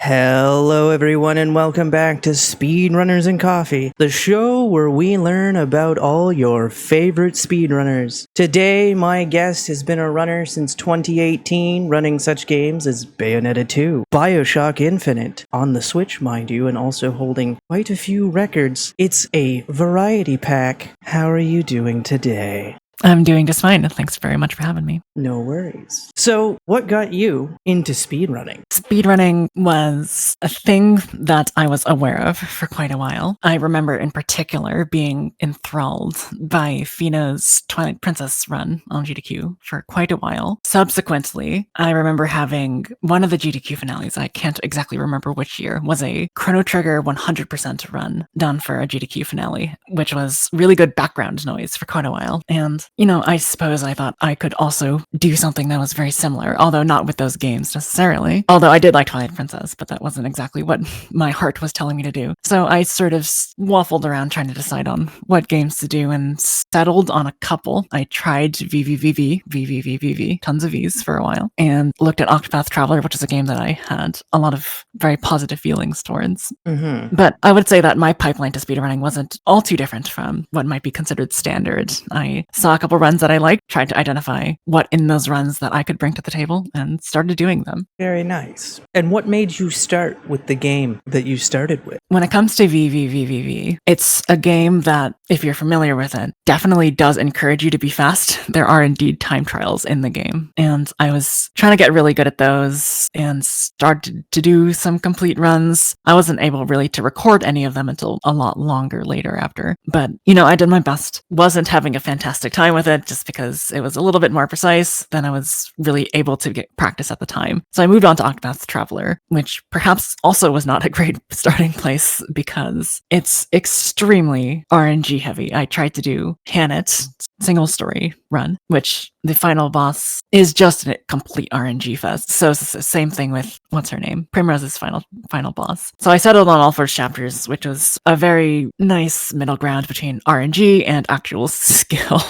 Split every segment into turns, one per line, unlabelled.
Hello, everyone, and welcome back to Speedrunners and Coffee, the show where we learn about all your favorite speedrunners. Today, my guest has been a runner since 2018, running such games as Bayonetta 2, Bioshock Infinite, on the Switch, mind you, and also holding quite a few records. It's a variety pack. How are you doing today?
I'm doing just fine. Thanks very much for having me.
No worries. So, what got you into speedrunning?
Speedrunning was a thing that I was aware of for quite a while. I remember in particular being enthralled by Fina's Twilight Princess run on GDQ for quite a while. Subsequently, I remember having one of the GDQ finales, I can't exactly remember which year, was a Chrono Trigger 100% run done for a GDQ finale, which was really good background noise for quite a while. And I suppose I thought I could also do something that was very similar, although not with those games necessarily. Although I did like Twilight Princess, but that wasn't exactly what my heart was telling me to do. So I sort of waffled around trying to decide on what games to do and settled on a couple. I tried VVVV, tons of Vs for a while, and looked at Octopath Traveler, which is a game that I had a lot of very positive feelings towards. But I would say that my pipeline to speedrunning wasn't all too different from what might be considered standard. I saw a couple runs that I liked, tried to identify what in those runs that I could bring to the table, and started doing them.
Very nice. And what made you start with the game that you started with?
When it comes to VVVVV, it's a game that, if you're familiar with it, definitely does encourage you to be fast. There are indeed time trials in the game, and I was trying to get really good at those and started to do some complete runs. I wasn't able really to record any of them until a lot longer later after, but I did my best. Wasn't having a fantastic time with it just because it was a little bit more precise than I was really able to get practice at the time. So I moved on to Octopath Traveler, which perhaps also was not a great starting place because it's extremely RNG heavy. I tried to do Hanet, single story run, which the final boss is just a complete RNG fest. So it's the same thing with, what's her name? Primrose's final boss. So I settled on all first chapters, which was a very nice middle ground between RNG and actual skill.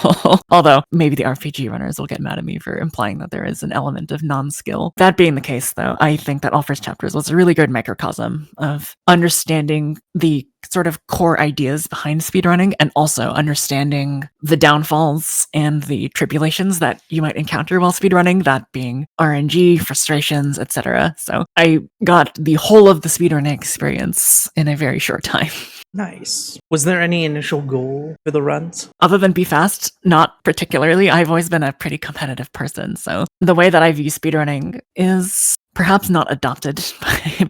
Although maybe the RPG runners will get mad at me for implying that there is an element of non-skill. That being the case, though, I think that all first chapters was a really good microcosm of understanding the sort of core ideas behind speedrunning and also understanding the downfalls and the tribulations that you might encounter while speedrunning, that being RNG, frustrations, etc. So I got the whole of the speedrunning experience in a very short time.
Nice. Was there any initial goal for the runs?
Other than be fast, not particularly. I've always been a pretty competitive person, so the way that I view speedrunning is perhaps not adopted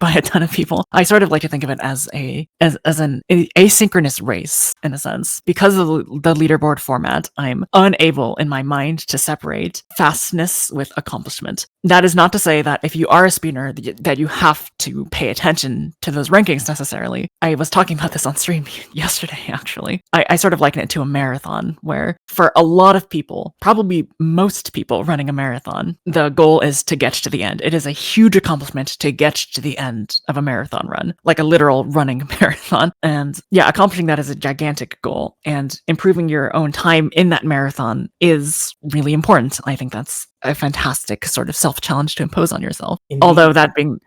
by a ton of people. I sort of like to think of it as an asynchronous race, in a sense. Because of the leaderboard format, I'm unable in my mind to separate fastness with accomplishment. That is not to say that if you are a speedrunner, that you have to pay attention to those rankings necessarily. I was talking about this on stream yesterday, actually. I sort of liken it to a marathon, where for a lot of people, probably most people running a marathon, the goal is to get to the end. It is a huge accomplishment to get to the end of a marathon run, like a literal running marathon. And yeah, accomplishing that is a gigantic goal, and improving your own time in that marathon is really important. I think that's a fantastic sort of self-challenge to impose on yourself. Indeed. Although that being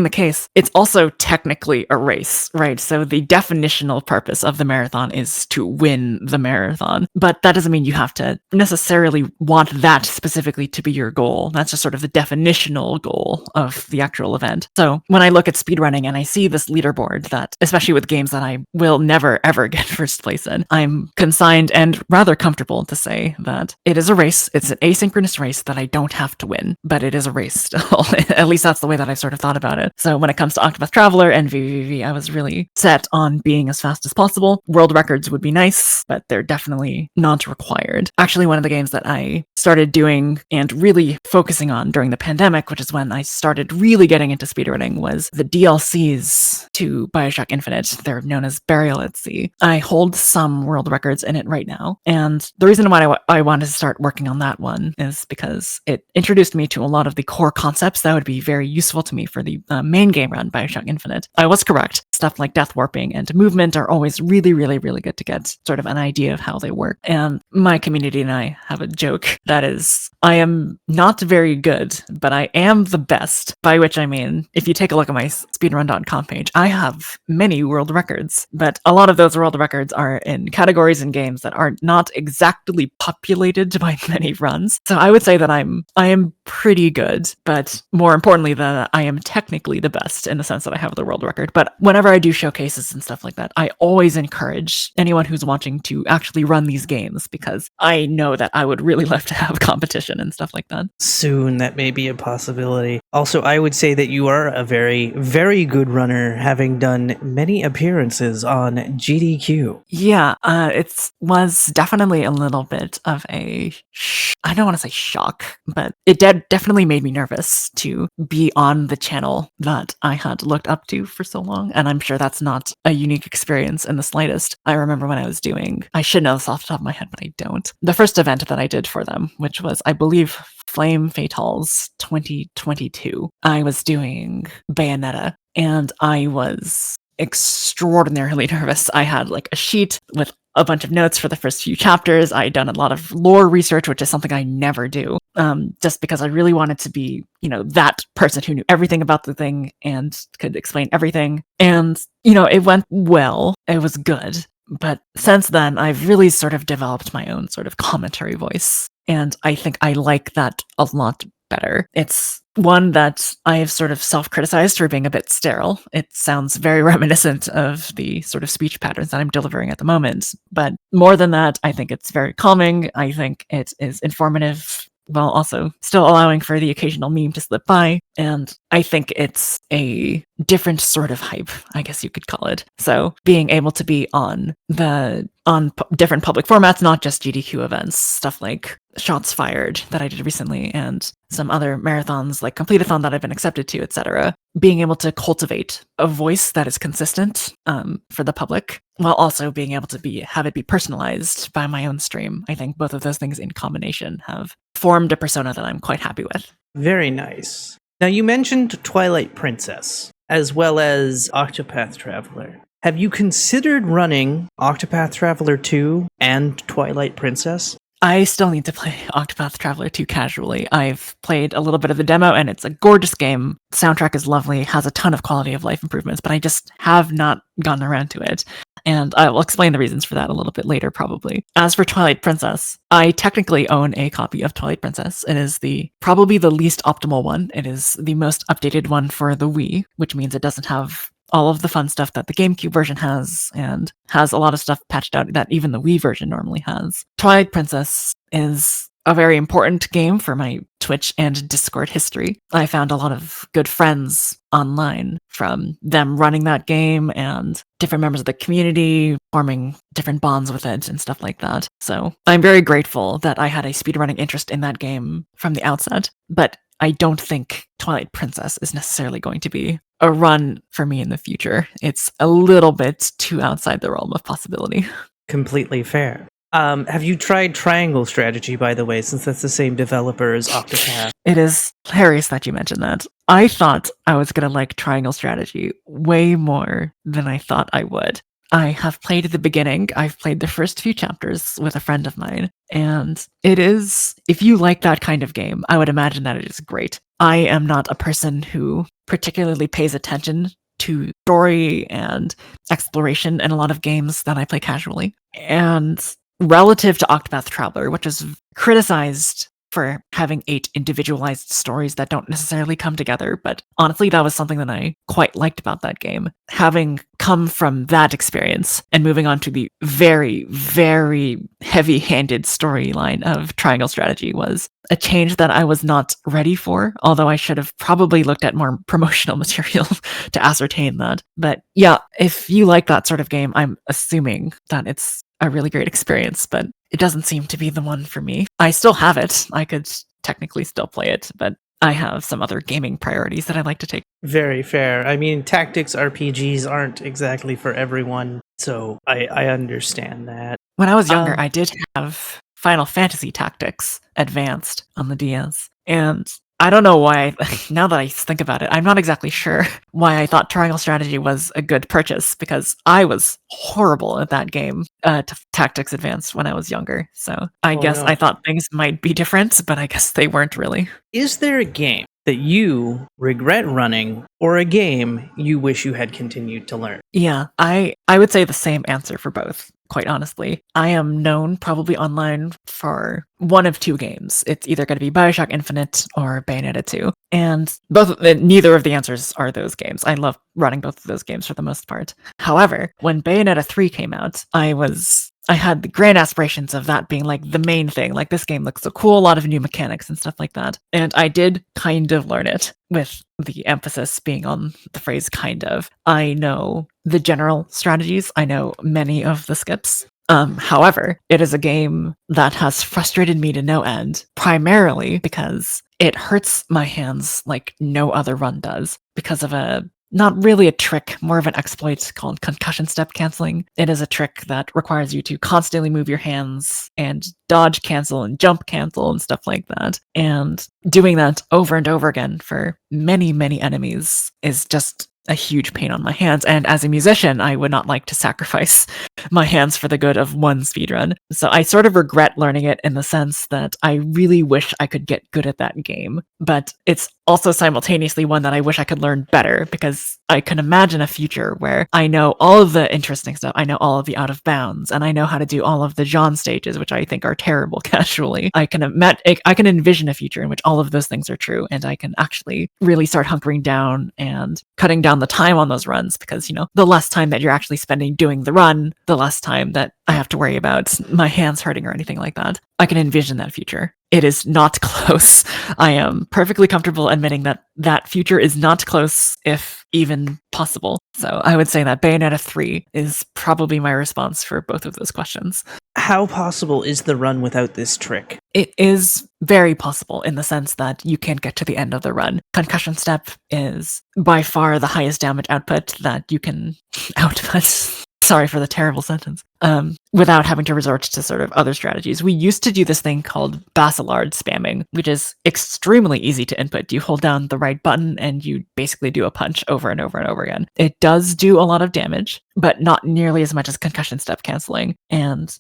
the case, it's also technically a race, right? So the definitional purpose of the marathon is to win the marathon, but that doesn't mean you have to necessarily want that specifically to be your goal. That's just sort of the definitional goal of the actual event. So when I look at speedrunning and I see this leaderboard that, especially with games that I will never ever get first place in, I'm consigned and rather comfortable to say that it is a race. It's an asynchronous race that I don't have to win, but it is a race still. At least that's the way that I've sort of thought about it. So when it comes to Octopath Traveler and VVV, I was really set on being as fast as possible. World records would be nice, but they're definitely not required. Actually, one of the games that I started doing and really focusing on during the pandemic, which is when I started really getting into speedrunning, was the DLCs to Bioshock Infinite. They're known as Burial at Sea. I hold some world records in it right now, and the reason why I wanted to start working on that one is because it introduced me to a lot of the core concepts that would be very useful to me for the main game run, Bioshock Infinite. I was correct. stuff like death warping and movement are always really, really, really good to get sort of an idea of how they work. And my community and I have a joke that is, I am not very good, but I am the best, by which I mean, if you take a look at my speedrun.com page, I have many world records, but a lot of those world records are in categories and games that are not exactly populated by many runs. So I would say that I am pretty good, but more importantly, that I am technically the best in the sense that I have the world record. But whenever I do showcases and stuff like that, I always encourage anyone who's watching to actually run these games because I know that I would really love to have competition and stuff like that.
Soon, that may be a possibility. Also, I would say that you are a very, very good runner, having done many appearances on GDQ.
Yeah, it was definitely a little bit of a, I don't want to say shock, but it definitely made me nervous to be on the channel that I had looked up to for so long. And I'm sure that's not a unique experience in the slightest. I remember when I was doing, I should know this off the top of my head, but I don't. The first event that I did for them, which was, I believe, Flame Fatals 2022, I was doing Bayonetta, and I was extraordinarily nervous. I had like a sheet with a bunch of notes for the first few chapters. I had done a lot of lore research, which is something I never do, just because I really wanted to be, that person who knew everything about the thing and could explain everything. And, it went well. It was good. But since then, I've really sort of developed my own sort of commentary voice. And I think I like that a lot better. It's one that I have sort of self-criticized for being a bit sterile. It sounds very reminiscent of the sort of speech patterns that I'm delivering at the moment. But more than that, I think it's very calming. I think it is informative while also still allowing for the occasional meme to slip by. And I think it's a different sort of hype, I guess you could call it. So being able to be on different public formats, not just GDQ events, stuff like Shots Fired that I did recently and some other marathons like Complete-a-thon that I've been accepted to, etc. Being able to cultivate a voice that is consistent for the public while also being able to have it be personalized by my own stream. I think both of those things in combination have formed a persona that I'm quite happy with.
Very nice. Now, you mentioned Twilight Princess, as well as Octopath Traveler. Have you considered running Octopath Traveler 2 and Twilight Princess?
I still need to play Octopath Traveler 2 casually. I've played a little bit of the demo, and it's a gorgeous game. The soundtrack is lovely, has a ton of quality of life improvements, but I just have not gotten around to it. And I will explain the reasons for that a little bit later, probably. As for Twilight Princess, I technically own a copy of Twilight Princess. It is probably the least optimal one. It is the most updated one for the Wii, which means it doesn't have all of the fun stuff that the GameCube version has, and has a lot of stuff patched out that even the Wii version normally has. Twilight Princess is a very important game for my Twitch and Discord history. I found a lot of good friends online from them running that game and different members of the community forming different bonds with it and stuff like that. So I'm very grateful that I had a speedrunning interest in that game from the outset, but I don't think Twilight Princess is necessarily going to be a run for me in the future. It's a little bit too outside the realm of possibility.
Completely fair. Have you tried Triangle Strategy, by the way, since that's the same developer as Octopath?
It is hilarious that you mentioned that. I thought I was going to like Triangle Strategy way more than I thought I would. I have played the beginning. I've played the first few chapters with a friend of mine, and it is, if you like that kind of game, I would imagine that it is great. I am not a person who particularly pays attention to story and exploration in a lot of games that I play casually. And relative to Octopath Traveler, which is criticized for having 8 individualized stories that don't necessarily come together, but honestly, that was something that I quite liked about that game. Having come from that experience and moving on to the very, very heavy-handed storyline of Triangle Strategy was a change that I was not ready for, although I should have probably looked at more promotional material to ascertain that. But yeah, if you like that sort of game, I'm assuming that it's a really great experience, but it doesn't seem to be the one for me. I still have it. I could technically still play it, but I have some other gaming priorities that I like to take.
Very fair. I mean, tactics RPGs aren't exactly for everyone, so I understand that.
When I was younger, I did have Final Fantasy Tactics Advanced on the DS, and I don't know why, now that I think about it, I'm not exactly sure why I thought Triangle Strategy was a good purchase, because I was horrible at that game, Tactics Advanced, when I was younger. So I
Oh,
guess
no.
I thought things might be different, but I guess they weren't really.
Is there a game that you regret running or a game you wish you had continued to learn?
Yeah, I would say the same answer for both, quite honestly. I am known probably online for one of two games. It's either going to be BioShock Infinite or Bayonetta 2. And neither of the answers are those games. I love running both of those games for the most part. However, when Bayonetta 3 came out, I had the grand aspirations of that being like the main thing. Like, this game looks so cool, a lot of new mechanics and stuff like that. And I did kind of learn it, with the emphasis being on the phrase kind of. I know the general strategies, I know many of the skips. However, it is a game that has frustrated me to no end, primarily because it hurts my hands like no other run does, because of not really a trick, more of an exploit called concussion step canceling. It is a trick that requires you to constantly move your hands and dodge cancel and jump cancel and stuff like that. And doing that over and over again for many, many enemies is just a huge pain on my hands. And as a musician, I would not like to sacrifice my hands for the good of one speedrun. So I sort of regret learning it, in the sense that I really wish I could get good at that game. But it's also simultaneously one that I wish I could learn better, because I can imagine a future where I know all of the interesting stuff, I know all of the out of bounds, and I know how to do all of the John stages, which I think are terrible casually. I can envision a future in which all of those things are true, and I can actually really start hunkering down and cutting down the time on those runs, because, the less time that you're actually spending doing the run, the less time that I have to worry about my hands hurting or anything like that. I can envision that future. It is not close. I am perfectly comfortable admitting that that future is not close, if even possible. So I would say that Bayonetta 3 is probably my response for both of those questions.
How possible is the run without this trick?
It is very possible, in the sense that you can't get to the end of the run. Concussion step is by far the highest damage output that you can output. Sorry for the terrible sentence. Without having to resort to sort of other strategies. We used to do this thing called Basilard spamming, which is extremely easy to input. You hold down the right button and you basically do a punch over and over and over again. It does do a lot of damage, but not nearly as much as concussion step canceling. And,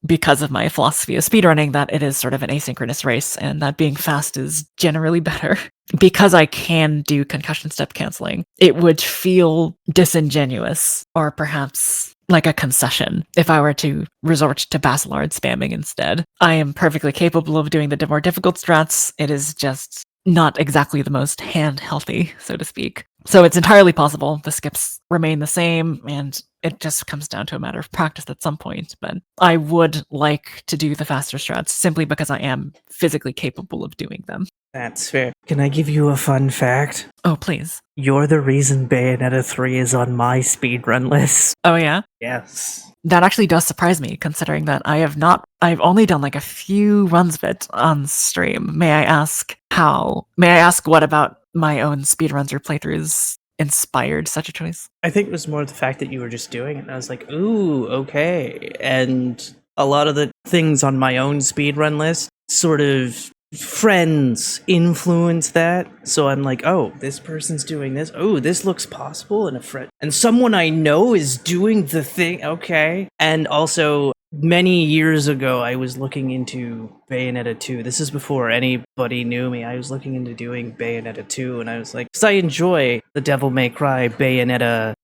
because of my philosophy of speedrunning, that it is sort of an asynchronous race, and that being fast is generally better. Because I can do concussion step canceling, it would feel disingenuous, or perhaps like a concession, if I were to resort to Basilard spamming instead. I am perfectly capable of doing the more difficult strats. It is just not exactly the most hand healthy, so to speak. So it's entirely possible the skips remain the same, and it just comes down to a matter of practice at some point. But I would like to do the faster strats, simply because I am physically capable of doing them.
That's fair. Can I give you a fun fact?
Oh, please.
You're the reason Bayonetta 3 is on my speedrun list.
Oh, yeah?
Yes.
That actually does surprise me, considering that I've only done like a few runs of it on stream. May I ask how? May I ask what about my own speedruns or playthroughs inspired such a choice?
I think it was more the fact that you were just doing it, and I was like, ooh, okay. And a lot of the things on my own speedrun list sort of friends influence that. So I'm like, oh, this person's doing this. Oh, this looks possible. And a friend and someone I know is doing the thing. Okay. And also, many years ago, I was looking into Bayonetta 2. This is before anybody knew me. I was looking into doing Bayonetta 2, and I was like, because I enjoy the Devil May Cry Bayonetta,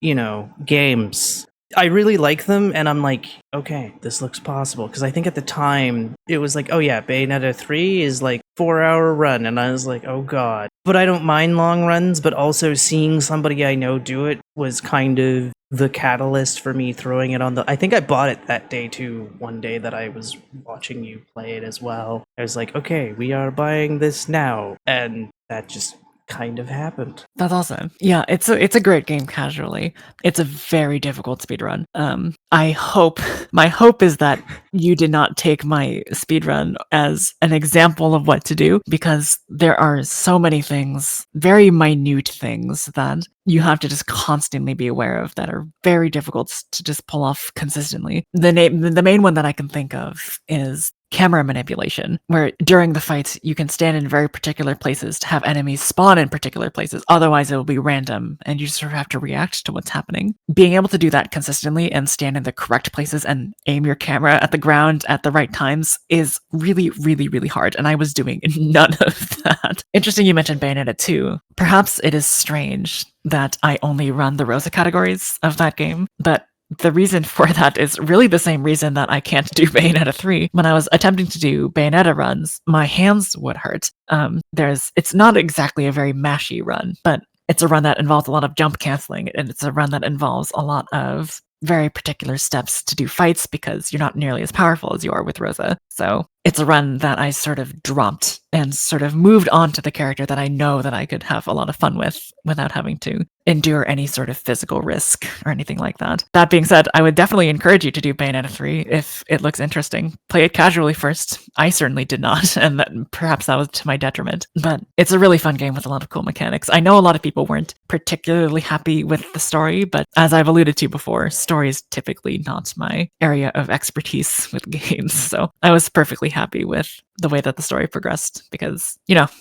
games. I really like them, and I'm like, okay, this looks possible. Because I think at the time, it was like, oh yeah, Bayonetta 3 is like 4-hour run, and I was like, oh god. But I don't mind long runs, but also seeing somebody I know do it was kind of the catalyst for me throwing it on I think I bought it that day too, one day that I was watching you play it as well. I was like, okay, we are buying this now, and that just kind of happened.
That's awesome. Yeah, it's a great game casually. It's a very difficult speedrun. My hope is that you did not take my speedrun as an example of what to do, because there are so many things, very minute things, that you have to just constantly be aware of, that are very difficult to just pull off consistently. The main one that I can think of is camera manipulation, where during the fights you can stand in very particular places to have enemies spawn in particular places. Otherwise, it will be random, and you just sort of have to react to what's happening. Being able to do that consistently and stand in the correct places and aim your camera at the ground at the right times is really, really, really hard, and I was doing none of that. Interesting you mentioned Bayonetta 2. Perhaps it is strange that I only run the Rosa categories of that game, but the reason for that is really the same reason that I can't do Bayonetta 3. When I was attempting to do Bayonetta runs, my hands would hurt. It's not exactly a very mashy run, but it's a run that involves a lot of jump canceling, and it's a run that involves a lot of very particular steps to do fights because you're not nearly as powerful as you are with Rosa. So it's a run that I sort of dropped and sort of moved on to the character that I know that I could have a lot of fun with without having to endure any sort of physical risk or anything like that. That being said, I would definitely encourage you to do Bayonetta 3 if it looks interesting. Play it casually first. I certainly did not, and perhaps that was to my detriment. But it's a really fun game with a lot of cool mechanics. I know a lot of people weren't particularly happy with the story, but as I've alluded to before, story is typically not my area of expertise with games. So I was perfectly happy with the way that the story progressed because,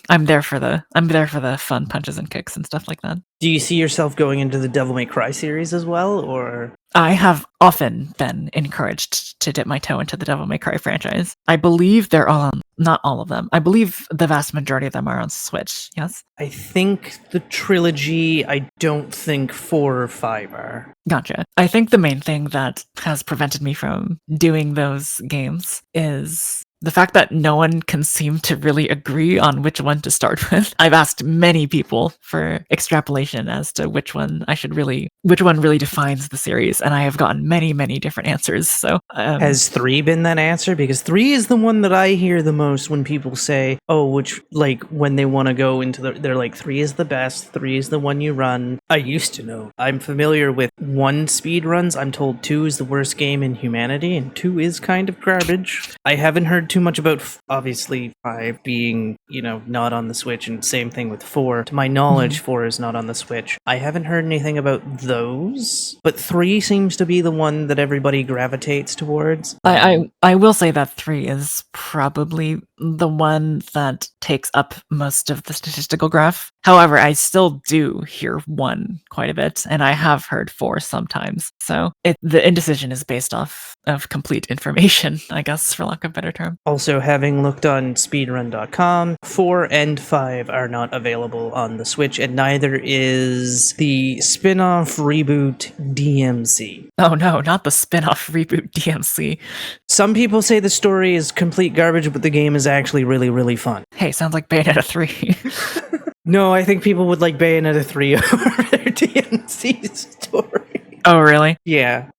I'm there for the fun punches and kicks and stuff like that.
Do you see yourself going into the Devil May Cry series as well, or?
I have often been encouraged to dip my toe into the Devil May Cry franchise. I believe they're all on, not all of them. I believe the vast majority of them are on Switch, yes?
I think the trilogy, I don't think 4 or 5 are.
Gotcha. I think the main thing that has prevented me from doing those games is the fact that no one can seem to really agree on which one to start with. I've asked many people for extrapolation as to which one really defines the series, and I have gotten many, many different answers. So
has 3 been that answer? Because 3 is the one that I hear the most when people say, when they want to go into they're like, 3 is the best, 3 is the one you run. I used to know. I'm familiar with 1 speed runs. I'm told 2 is the worst game in humanity, and 2 is kind of garbage. I haven't heard too much about, obviously, 5 being, not on the Switch, and same thing with 4. To my knowledge, 4 is not on the Switch. I haven't heard anything about those, but 3 seems to be the one that everybody gravitates towards.
I will say that 3 is probably the one that takes up most of the statistical graph. However, I still do hear 1 quite a bit, and I have heard 4 sometimes. So the indecision is based off of complete information, I guess, for lack of a better term.
Also, having looked on speedrun.com, 4 and 5 are not available on the Switch, and neither is the spin-off reboot DMC.
Oh no, not the spin-off reboot DMC.
Some people say the story is complete garbage, but the game is actually really, really fun.
Hey, sounds like Bayonetta 3.
No, I think people would like Bayonetta 3 over their DMC story.
Oh, really?
Yeah,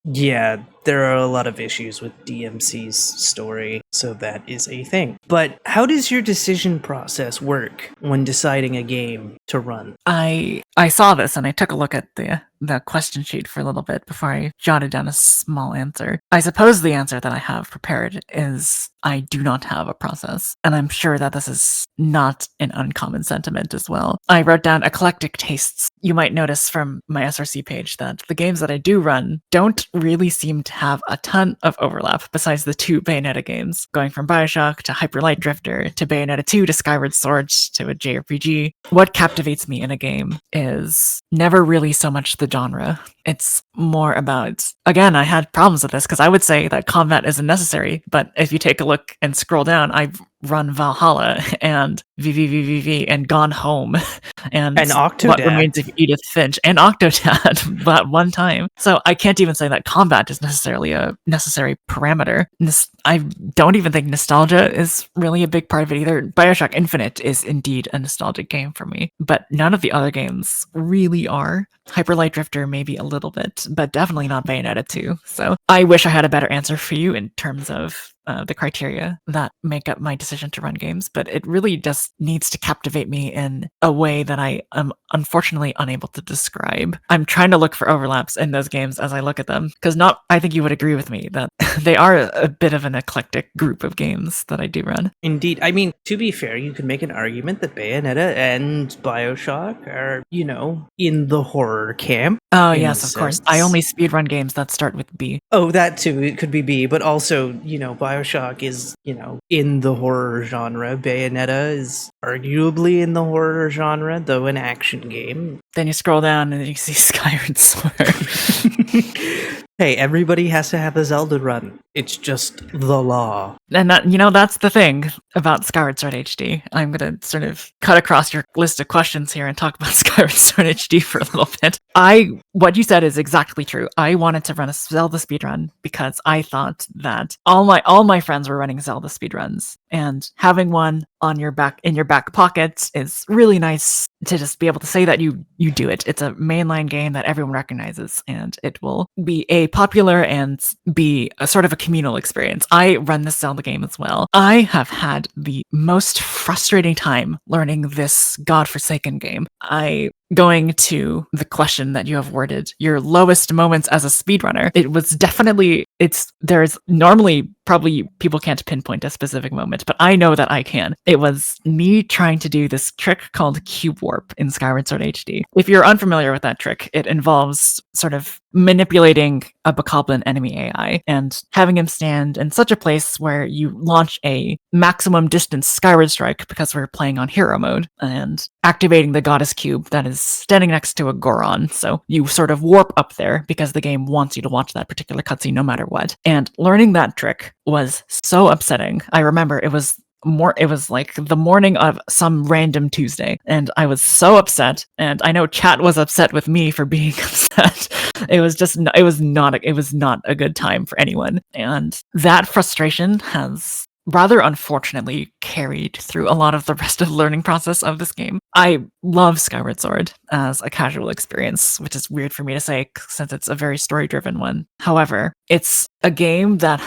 there are a lot of issues with DMC's story, so that is a thing. But how does your decision process work when deciding a game to run?
I saw this and I took a look at the question sheet for a little bit before I jotted down a small answer. I suppose the answer that I have prepared is I do not have a process, and I'm sure that this is not an uncommon sentiment as well. I wrote down eclectic tastes. You might notice from my SRC page that the games that I do run don't really seem to have a ton of overlap besides the 2 Bayonetta games, going from Bioshock to Hyper Light Drifter to Bayonetta 2 to Skyward Sword to a JRPG. What captivates me in a game is never really so much the genre. It's more about, again, I had problems with this because I would say that combat isn't necessary, but if you take a look and scroll down, I've run Valhalla and VVVVV and Gone Home and
Octodad.
What Remains of Edith Finch and Octodad that one time. So I can't even say that combat is necessarily a necessary parameter. I don't even think nostalgia is really a big part of it either. Bioshock Infinite is indeed a nostalgic game for me, but none of the other games really are. Hyper Light Drifter maybe a little bit, but definitely not Bayonetta 2. So I wish I had a better answer for you in terms of the criteria that make up my decision to run games, but it really just needs to captivate me in a way that I am unfortunately unable to describe. I'm trying to look for overlaps in those games as I look at them, because I think you would agree with me that they are a bit of an eclectic group of games that I do run.
Indeed. I mean, to be fair, you could make an argument that Bayonetta and Bioshock are, in the horror camp.
Oh, yes, of course. I only speedrun games that start with B.
Oh, that too. It could be B, but also, BioShock is, in the horror genre. Bayonetta is arguably in the horror genre, though an action game.
Then you scroll down and you see Skyward Sword.
Hey, everybody has to have a Zelda run. It's just the law.
And that's the thing about Skyward Sword HD. I'm going to sort of cut across your list of questions here and talk about Skyward Sword HD for a little bit. What you said is exactly true. I wanted to run a Zelda speedrun because I thought that all my friends were running Zelda speedruns, and having one in your back pocket is really nice to just be able to say that you do it. It's a mainline game that everyone recognizes, and it will be a popular and be a sort of a communal experience. I run this Zelda game as well. I have had the most frustrating time learning this godforsaken game. Going to the question that you have worded, your lowest moments as a speedrunner, it was definitely, there's normally probably people can't pinpoint a specific moment, but I know that I can. It was me trying to do this trick called Cube Warp in Skyward Sword HD. If you're unfamiliar with that trick, it involves sort of manipulating a bokoblin enemy AI and having him stand in such a place where you launch a maximum distance skyward strike, because we're playing on hero mode, and activating the goddess cube that is standing next to a Goron. So you sort of warp up there because the game wants you to watch that particular cutscene no matter what. And learning that trick was so upsetting. I remember it was like the morning of some random Tuesday, and I was so upset, and I know chat was upset with me for being upset. It was not a good time for anyone, and that frustration has rather unfortunately carried through a lot of the rest of the learning process of this game. I love Skyward Sword as a casual experience, which is weird for me to say since it's a very story-driven one. However, it's a game that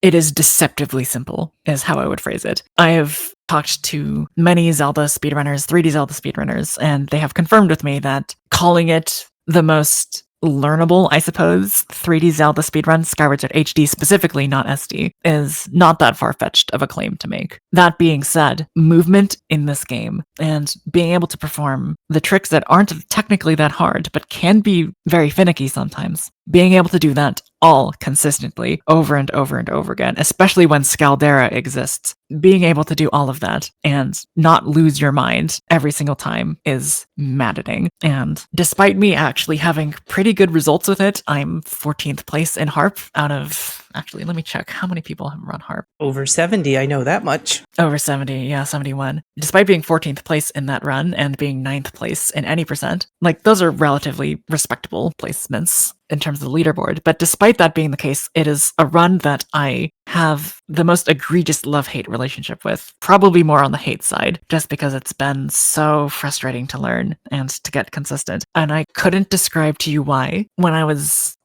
it is deceptively simple, is how I would phrase it. I have talked to many Zelda speedrunners, 3D Zelda speedrunners, and they have confirmed with me that calling it the most learnable, I suppose, 3D Zelda speedrun, Skyward Sword HD specifically, not SD, is not that far-fetched of a claim to make. That being said, movement in this game and being able to perform the tricks that aren't technically that hard, but can be very finicky sometimes, being able to do that all consistently over and over and over again, especially when Scaldera exists, being able to do all of that and not lose your mind every single time is maddening. And despite me actually having pretty good results with it, I'm 14th place in Harp out of... Actually, let me check. How many people have run Harp?
Over 70, I know that much.
Over 70, yeah, 71. Despite being 14th place in that run and being 9th place in any percent, those are relatively respectable placements in terms of the leaderboard. But despite that being the case, it is a run that I have the most egregious love-hate relationship with, probably more on the hate side, just because it's been so frustrating to learn and to get consistent. And I couldn't describe to you why. When I was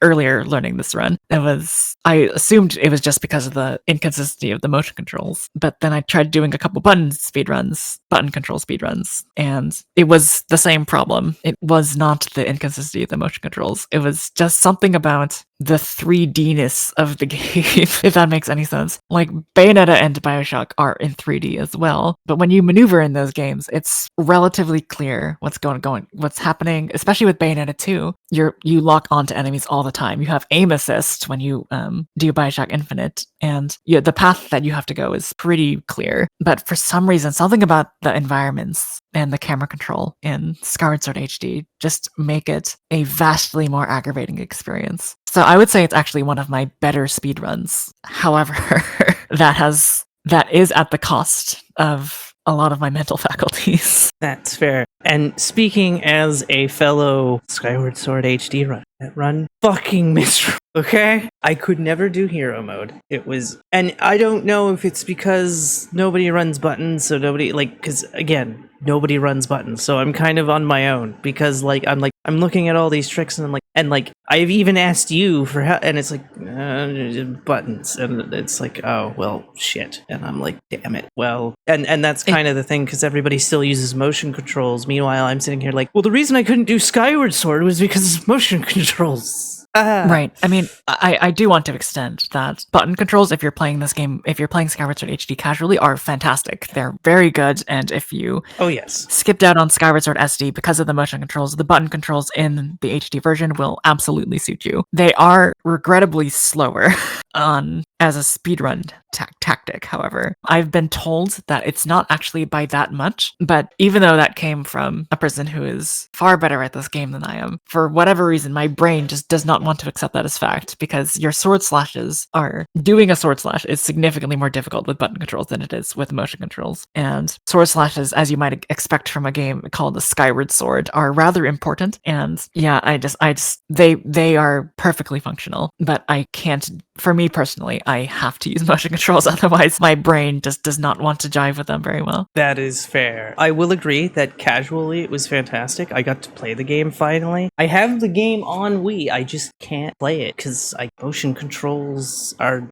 earlier learning this run, I assumed it was just because of the inconsistency of the motion controls. But then I tried doing a couple button control speedruns, and it was the same problem. It was not the inconsistency of the motion controls. It was just something about the 3D-ness of the game, if that makes any sense. Like, Bayonetta and BioShock are in 3D as well, but when you maneuver in those games, it's relatively clear what's happening, especially with Bayonetta 2. You lock onto enemies all the time. You have aim assist when you do BioShock Infinite, and the path that you have to go is pretty clear. But for some reason, something about the environments and the camera control in Skyward Sword HD just make it a vastly more aggravating experience. So I would say it's actually one of my better speedruns. However, that is at the cost of a lot of my mental faculties.
That's fair. And speaking as a fellow Skyward Sword HD run, that run fucking miserable, okay? I could never do hero mode. And I don't know if it's because nobody runs buttons, so because again, nobody runs buttons, so I'm kind of on my own, because I'm looking at all these tricks, and I've even asked you for help, and it's buttons, and it's oh well shit, and I'm damn it. Well, and that's kind of the thing, because everybody still uses motion controls. Meanwhile, I'm sitting here well, the reason I couldn't do Skyward Sword was because of motion controls.
Right. I mean, I do want to extend that button controls, if you're playing this game, if you're playing Skyward Sword HD casually, are fantastic. They're very good, and if you
Oh, yes.
skipped out on Skyward Sword SD because of the motion controls, the button controls in the HD version will absolutely suit you. They are regrettably slower as a speedrun tactic, however. I've been told that it's not actually by that much, but even though that came from a person who is far better at this game than I am, for whatever reason, my brain just does not want to accept that as fact, because your sword slashes doing a sword slash is significantly more difficult with button controls than it is with motion controls. And sword slashes, as you might expect from a game called the Skyward Sword, are rather important. And yeah, they are perfectly functional, but I can't, for me personally, I have to use motion controls, otherwise my brain just does not want to jive with them very well.
That is fair. I will agree that casually it was fantastic. I got to play the game finally. I have the game on Wii. I just can't play it because motion controls are,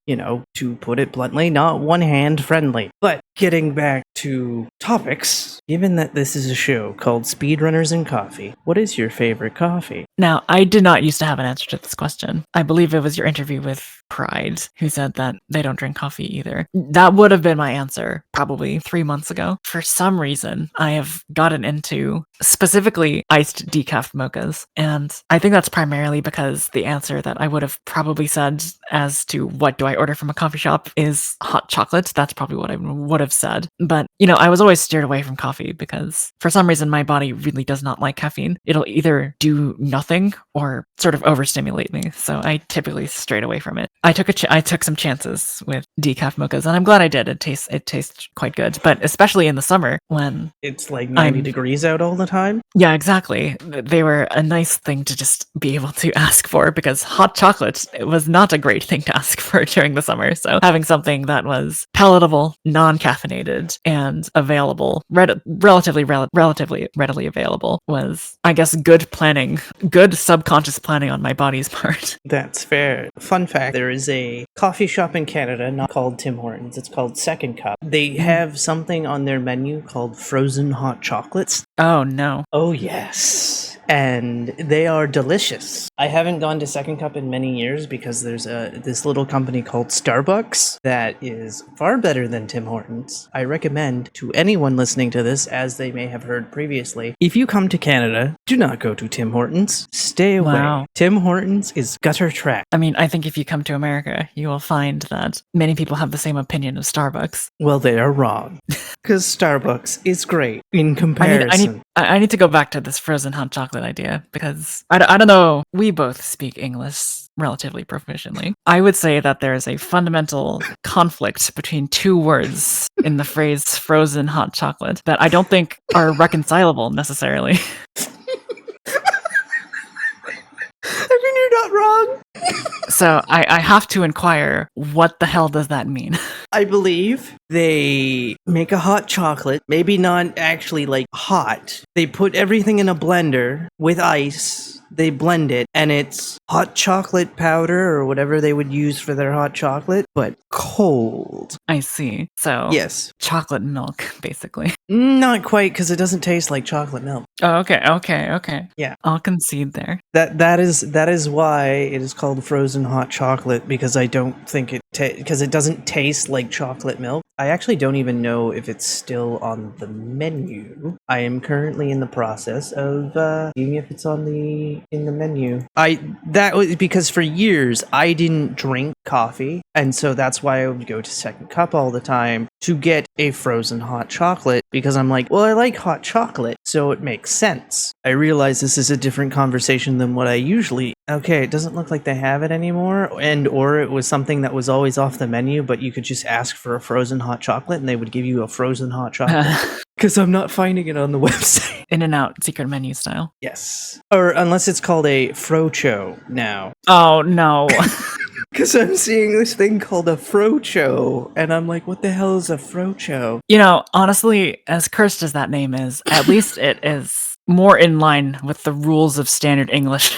to put it bluntly, not one-hand friendly. But getting back to topics, given that this is a show called Speedrunners and Coffee, what is your favorite coffee?
Now, I did not used to have an answer to this question. I believe it was your interview with Pride who said that they don't drink coffee either. That would have been my answer probably 3 months ago. For some reason, I have gotten into specifically iced decaf mochas, and I think that's primarily because the answer that I would have probably said as to what do I order from a coffee shop is hot chocolate. That's probably what I would have said. But, I was always steered away from coffee because for some reason my body really does not like caffeine. It'll either do nothing or sort of overstimulate me. So I typically strayed away from it. I took some chances with decaf mochas, and I'm glad I did. It tastes quite good, but especially in the summer when
it's like 90 degrees out all the time.
Yeah, exactly. They were a nice thing to just be able to ask for, because hot chocolate was not a great thing to ask for during the summer. So having something that was palatable, non-caffeinated, and available, relatively readily available, was, I guess, good planning, good subconscious planning on my body's part.
That's fair. Fun fact, there is a coffee shop in Canada not called Tim Hortons. It's called Second Cup. They have something on their menu called frozen hot chocolates.
Oh, no.
Oh, yes. And they are delicious. I haven't gone to Second Cup in many years because there's this little company called Starbucks that is far better than Tim Hortons. I recommend to anyone listening to this, as they may have heard previously, if you come to Canada, do not go to Tim Hortons. Stay away.
Wow.
Tim Hortons is gutter trash.
I mean, I think if you come to America, you will find that many people have the same opinion of Starbucks.
Well, they are wrong. Because Starbucks is great in comparison.
I need to go back to this frozen hot chocolate idea, because I don't know, we both speak English relatively proficiently. I would say that there is a fundamental conflict between two words in the phrase frozen hot chocolate that I don't think are reconcilable necessarily.
I mean, you're not wrong.
So I have to inquire, what the hell does that mean?
I believe they make a hot chocolate, maybe not actually like hot. They put everything in a blender with ice. They blend it, and it's hot chocolate powder or whatever they would use for their hot chocolate, but cold.
I see. So
yes,
chocolate milk, basically.
Not quite, because it doesn't taste like chocolate milk.
Oh, okay.
Yeah,
I'll concede there.
That is why it is called frozen hot chocolate, because I don't think because it doesn't taste like chocolate milk. I actually don't even know if it's still on the menu. I am currently in the process of seeing if it's in the menu. That was because for years I didn't drink coffee, and so that's why I would go to Second Cup all the time to get a frozen hot chocolate, because I'm like, well, I like hot chocolate, so it makes sense. I realize this is a different conversation than what I usually. Okay, it doesn't look like they have it anymore, or it was something that was always off the menu, but you could just ask for a frozen hot chocolate and they would give you a frozen hot chocolate. Because I'm not finding it on the website.
In-N-Out secret menu style.
Yes. Or unless it's called a Frocho now.
Oh, no.
Because I'm seeing this thing called a Frocho, and I'm like, what the hell is a Frocho?
Honestly, as cursed as that name is, at least it is more in line with the rules of standard English.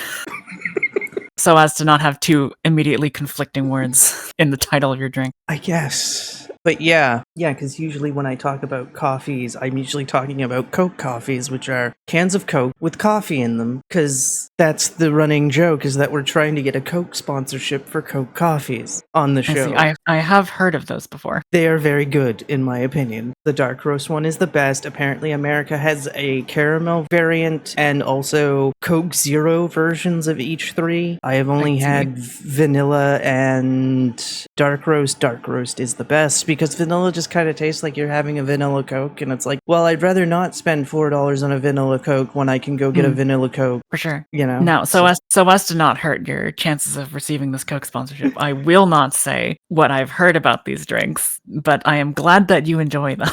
So as to not have two immediately conflicting words in the title of your drink.
I guess. But yeah, because usually when I talk about coffees, I'm usually talking about Coke coffees, which are cans of Coke with coffee in them, because That's the running joke, is that we're trying to get a Coke sponsorship for Coke coffees on the
I
show.
see. I have heard of those before.
They are very good, in my opinion. The dark roast one is the best. Apparently, America has a caramel variant and also Coke Zero versions of each three. I have only
see.
had vanilla and dark roast. Dark roast is the best because vanilla just kind of tastes like you're having a vanilla Coke, and it's like, well, I'd rather not spend $4 on a vanilla Coke when I can go get a vanilla Coke.
For sure.
You know?
Now, so as to not hurt your chances of receiving this Coke sponsorship, I will not say what I've heard about these drinks, but I am glad that you enjoy them.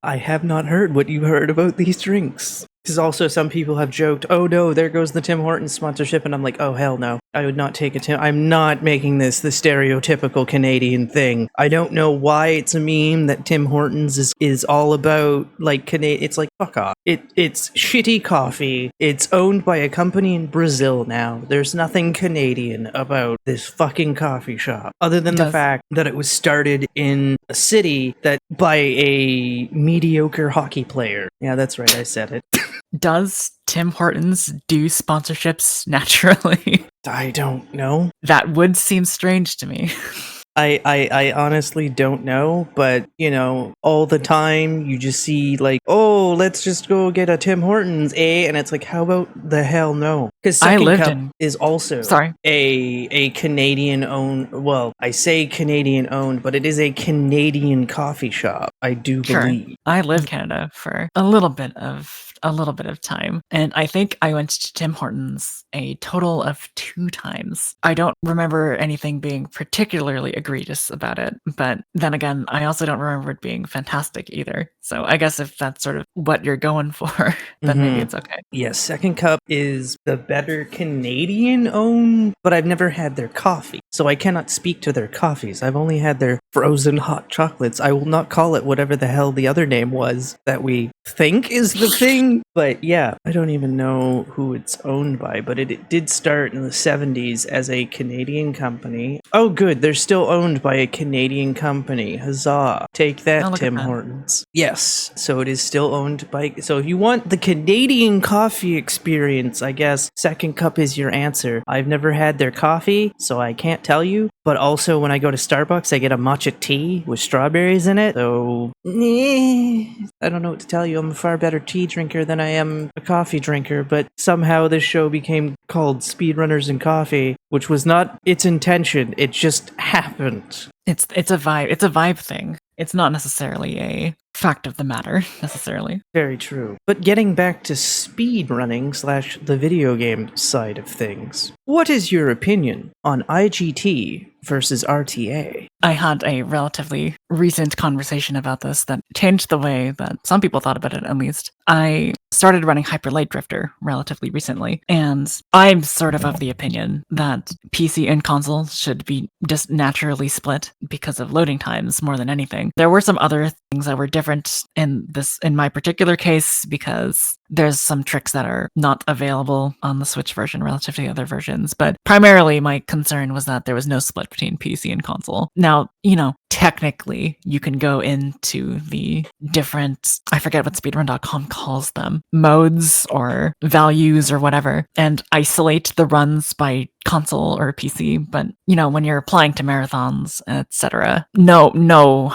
I have not heard what you heard about these drinks. Because also some people have joked, oh no, there goes the Tim Hortons sponsorship, and I'm like, oh hell no. I would not take a Tim. I'm not making this the stereotypical Canadian thing. I don't know why it's a meme that Tim Hortons is all about, like, Canadian. It's like, fuck off. It's shitty coffee. It's owned by a company in Brazil now. There's nothing Canadian about this fucking coffee shop, other than the fact that it was started in a city that by a mediocre hockey player. Yeah, that's right, I said it.
Does Tim Hortons do sponsorships naturally?
I don't know.
That would seem strange to me.
I honestly don't know, but, you know, all the time you just see, like, oh, let's just go get a Tim Hortons, eh? And it's like, how about the hell no? Because Second Cup is also a Canadian-owned, well, I say Canadian-owned, but it is a Canadian coffee shop, I do believe.
I lived in Canada for a little bit of time, and I think I went to Tim Hortons a total of 2 times. I don't remember anything being particularly egregious about it, but then again, I also don't remember it being fantastic either. So I guess if that's sort of what you're going for, then maybe it's okay.
Yes, Second Cup is the better Canadian-owned, but I've never had their coffee, so I cannot speak to their coffees. I've only had their frozen hot chocolates. I will not call it whatever the hell the other name was that we think is the thing. But yeah, I don't even know who it's owned by, but it did start in the 70s as a Canadian company. Oh good, they're still owned by a Canadian company. Huzzah. Take that, Tim Hortons. Yes, so it is still owned by... So if you want the Canadian coffee experience, I guess Second Cup is your answer. I've never had their coffee, so I can't tell you. But also when I go to Starbucks, I get a matcha tea with strawberries in it. So, I don't know what to tell you. I'm a far better tea drinker than I am a coffee drinker, but somehow this show became called Speedrunners and Coffee, which was not its intention. It just happened.
It's a vibe. It's a vibe thing. It's not necessarily a fact of the matter, necessarily.
Very true. But getting back to speedrunning / the video game side of things, what is your opinion on IGT versus RTA?
I had a relatively recent conversation about this that changed the way that some people thought about it, at least. I started running Hyper Light Drifter relatively recently, and I'm sort of the opinion that PC and console should be just naturally split because of loading times more than anything. There were some other things that were different in my particular case, because there's some tricks that are not available on the Switch version relative to the other versions, but primarily my concern was that there was no split between PC and console. Now, you know, technically you can go into the different, I forget what speedrun.com calls them, modes or values or whatever, and isolate the runs by console or PC, but you know, when you're applying to marathons, etc., no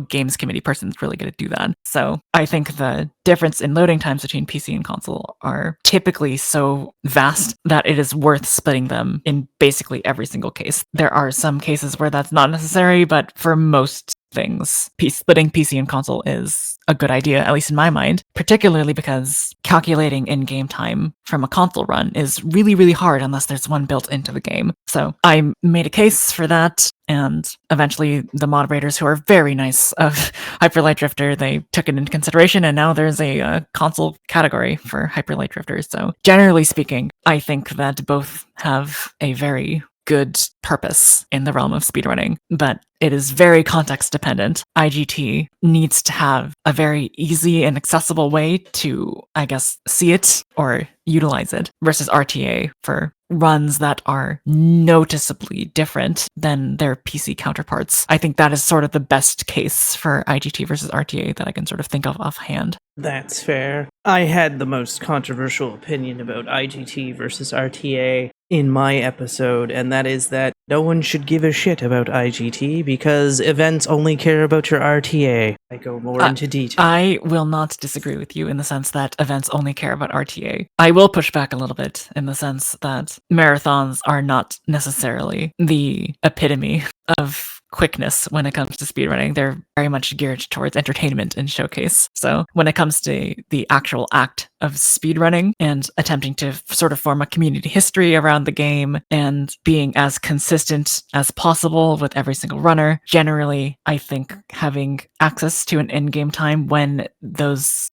games committee person's really going to do that. So I think the difference in loading times between PC and console are typically so vast that it is worth splitting them in basically every single case. There are some cases where that's not necessary, but for most things, splitting PC and console is a good idea, at least in my mind, particularly because calculating in-game time from a console run is really, really hard unless there's one built into the game. So I made a case for that, and eventually the moderators, who are very nice, of Hyper Light Drifter, they took it into consideration, and now there's a console category for Hyper Light Drifter. So generally speaking, I think that both have a very good purpose in the realm of speedrunning, but it is very context dependent. IGT needs to have a very easy and accessible way to, I guess, see it or utilize it, versus RTA for runs that are noticeably different than their PC counterparts. I think that is sort of the best case for IGT versus RTA that I can sort of think of offhand.
That's fair. I had the most controversial opinion about IGT versus RTA in my episode, and that is that no one should give a shit about IGT because events only care about your RTA. I go more into detail.
I will not disagree with you in the sense that events only care about RTA. I will push back a little bit in the sense that marathons are not necessarily the epitome of quickness when it comes to speedrunning. They're very much geared towards entertainment and showcase. So when it comes to the actual act of speedrunning and attempting to sort of form a community history around the game and being as consistent as possible with every single runner, generally, I think having access to an in-game time when those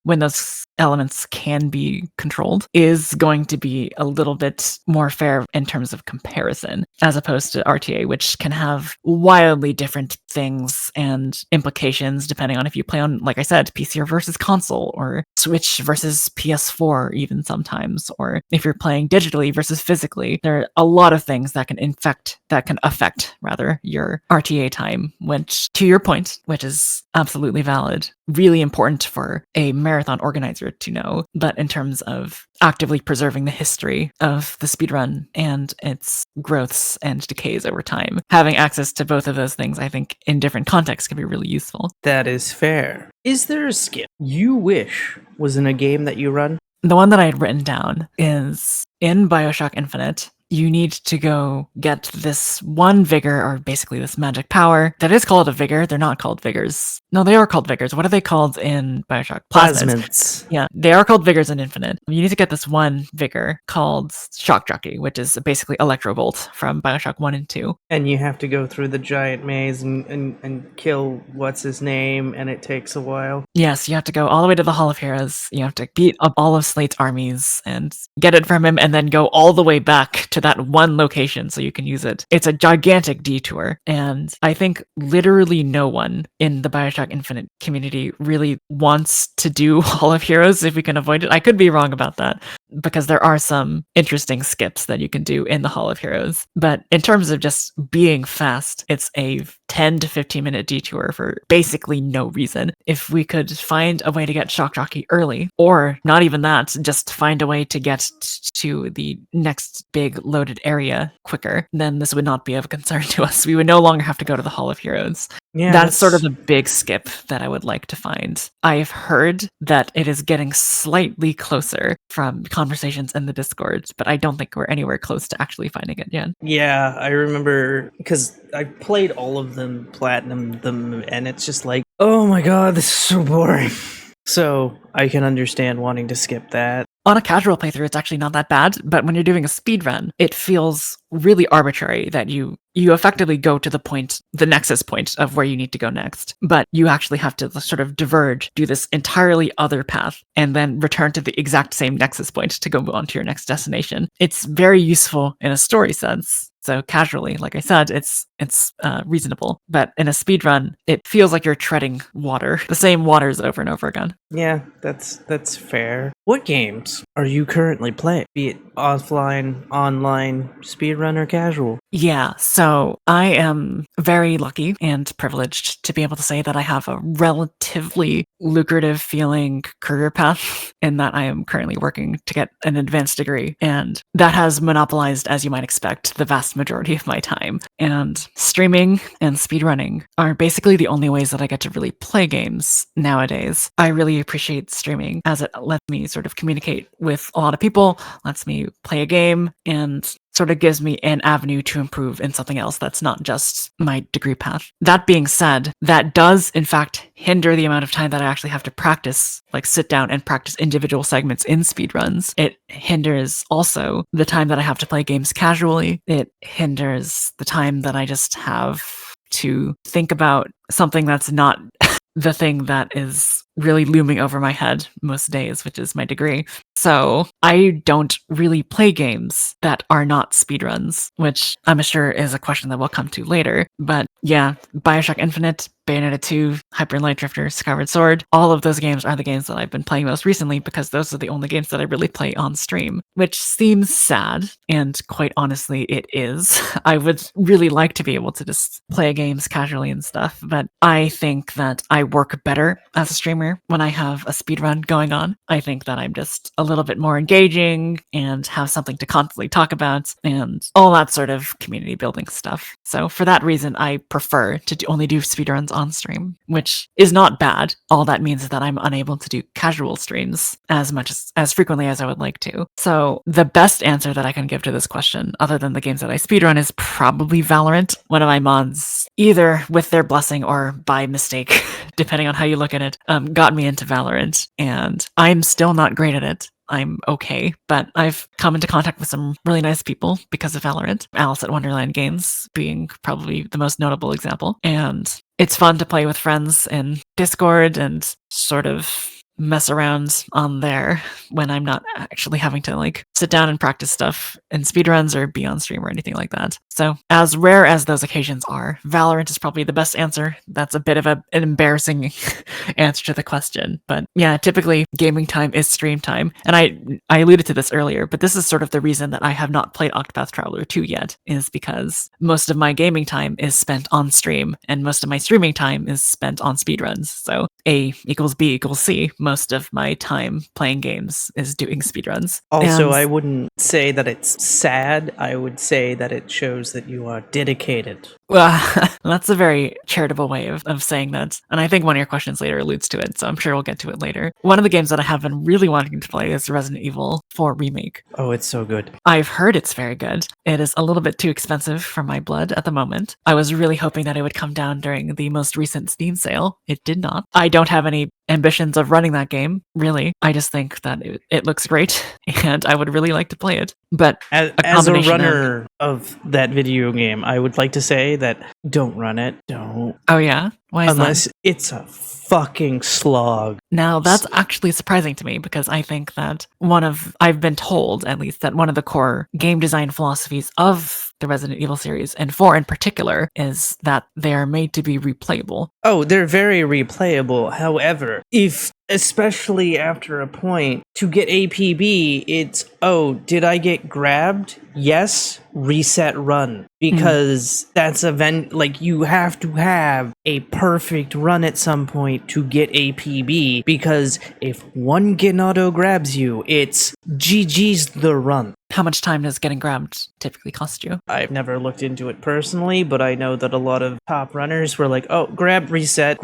elements can be controlled is going to be a little bit more fair in terms of comparison, as opposed to RTA, which can have wildly different things and implications depending on if you play on, like I said, PC versus console, or Switch versus PS4 even sometimes, or if you're playing digitally versus physically. There are a lot of things that can affect your RTA time, which, to your point, which is absolutely valid, really important for a marathon organizer to know. But in terms of actively preserving the history of the speedrun and its growths and decays over time, having access to both of those things, I think, in different contexts can be really useful.
That is fair. Is there a skip you wish was in a game that you run?
The one that I had written down is in BioShock Infinite. You need to go get this one vigor, or basically this magic power that is called a vigor. They're not called vigors. No, they are called vigors. What are they called in BioShock?
Plasmids.
Yeah, they are called vigors in Infinite. You need to get this one vigor called Shock Jockey, which is basically Electrovolt from BioShock 1 and 2.
And you have to go through the giant maze and kill what's his name, and it takes a while.
Yes, you have to go all the way to the Hall of Heroes. You have to beat up all of Slate's armies and get it from him, and then go all the way back to that one location so you can use it. It's a gigantic detour, and I think literally no one in the BioShock Infinite community really wants to do Hall of Heroes if we can avoid it. I could be wrong about that, because there are some interesting skips that you can do in the Hall of Heroes. But in terms of just being fast, it's a 10 to 15 minute detour for basically no reason. If we could find a way to get Shock Jockey early, or not even that, just find a way to get to the next big loaded area quicker, then this would not be of concern to us. We would no longer have to go to the Hall of Heroes.
Yeah,
that's sort of the big skip that I would like to find. I've heard that it is getting slightly closer from conversations in the Discord, but I don't think we're anywhere close to actually finding it yet.
Yeah, I remember, because I played all of them, platinum them, and it's just like, oh my god, this is so boring. So I can understand wanting to skip that.
On a casual playthrough, it's actually not that bad, but when you're doing a speedrun, it feels really arbitrary that you effectively go to the nexus point of where you need to go next, but you actually have to sort of diverge, do this entirely other path, and then return to the exact same nexus point to go on to your next destination. It's very useful in a story sense. So casually, like I said, it's reasonable. But in a speedrun, it feels like you're treading water, the same waters over and over again.
Yeah, that's fair. What games are you currently playing? Be it offline, online, speedrun, or casual?
Yeah, so I am very lucky and privileged to be able to say that I have a relatively lucrative feeling career path in that I am currently working to get an advanced degree. And that has monopolized, as you might expect, the vast majority of my time. And streaming and speedrunning are basically the only ways that I get to really play games nowadays. I really appreciate streaming as it lets me sort of communicate with a lot of people, lets me play a game, and sort of gives me an avenue to improve in something else that's not just my degree path. That being said, that does in fact hinder the amount of time that I actually have to practice, like sit down and practice individual segments in speedruns. It hinders also the time that I have to play games casually. It hinders the time that I just have to think about something that's not the thing that is really looming over my head most days, which is my degree. So I don't really play games that are not speedruns, which I'm sure is a question that we'll come to later. But yeah, Bioshock Infinite, Bayonetta 2, Hyper Light Drifter, Skyward Sword, all of those games are the games that I've been playing most recently because those are the only games that I really play on stream, which seems sad, and quite honestly, it is. I would really like to be able to just play games casually and stuff, but I think that I work better as a streamer when I have a speedrun going on. I think that I'm just a little bit more engaging and have something to constantly talk about and all that sort of community building stuff. So for that reason, I prefer to only do speedruns on stream, which is not bad. All that means is that I'm unable to do casual streams as frequently as I would like to. So the best answer that I can give to this question, other than the games that I speedrun, is probably Valorant. One of my mods, either with their blessing or by mistake, depending on how you look at it, got me into Valorant, and I'm still not great at it. I'm okay, but I've come into contact with some really nice people because of Valorant. Alice at Wonderland Games being probably the most notable example. And it's fun to play with friends in Discord and sort of mess around on there when I'm not actually having to like sit down and practice stuff in speedruns or be on stream or anything like that. So as rare as those occasions are, Valorant is probably the best answer. That's a bit of an embarrassing answer to the question. But yeah, typically gaming time is stream time. And I alluded to this earlier, but this is sort of the reason that I have not played Octopath Traveler 2 yet, is because most of my gaming time is spent on stream and most of my streaming time is spent on speedruns. So A equals B equals C. Most of my time playing games is doing speedruns.
Also,
And
I wouldn't say that it's sad. I would say that it shows that you are dedicated.
well, that's a very charitable way of saying that. And I think one of your questions later alludes to it, so I'm sure we'll get to it later. One of the games that I have been really wanting to play is Resident Evil 4 Remake.
Oh, it's so good.
I've heard it's very good. It is a little bit too expensive for my blood at the moment. I was really hoping that it would come down during the most recent Steam sale. It did not. I don't have any ambitions of running that game, really. I just think that it looks great, and I would really like to play it. But
As a
combination
runner of that video game, I would like to say that don't run it. Don't.
oh yeah? Why is that?
Unless it's a fucking slog.
Now, that's actually surprising to me because I think that I've been told at least that one of the core game design philosophies of the Resident Evil series, and 4 in particular, is that they are made to be replayable.
Oh, they're very replayable. However, especially after a point, to get APB, it's, oh, did I get grabbed? Yes, reset run. Because that's like, you have to have a perfect run at some point to get APB, because if one Ganado grabs you, it's GG's the run.
How much time does getting grabbed typically cost you?
I've never looked into it personally, but I know that a lot of top runners were like, oh, grab, reset.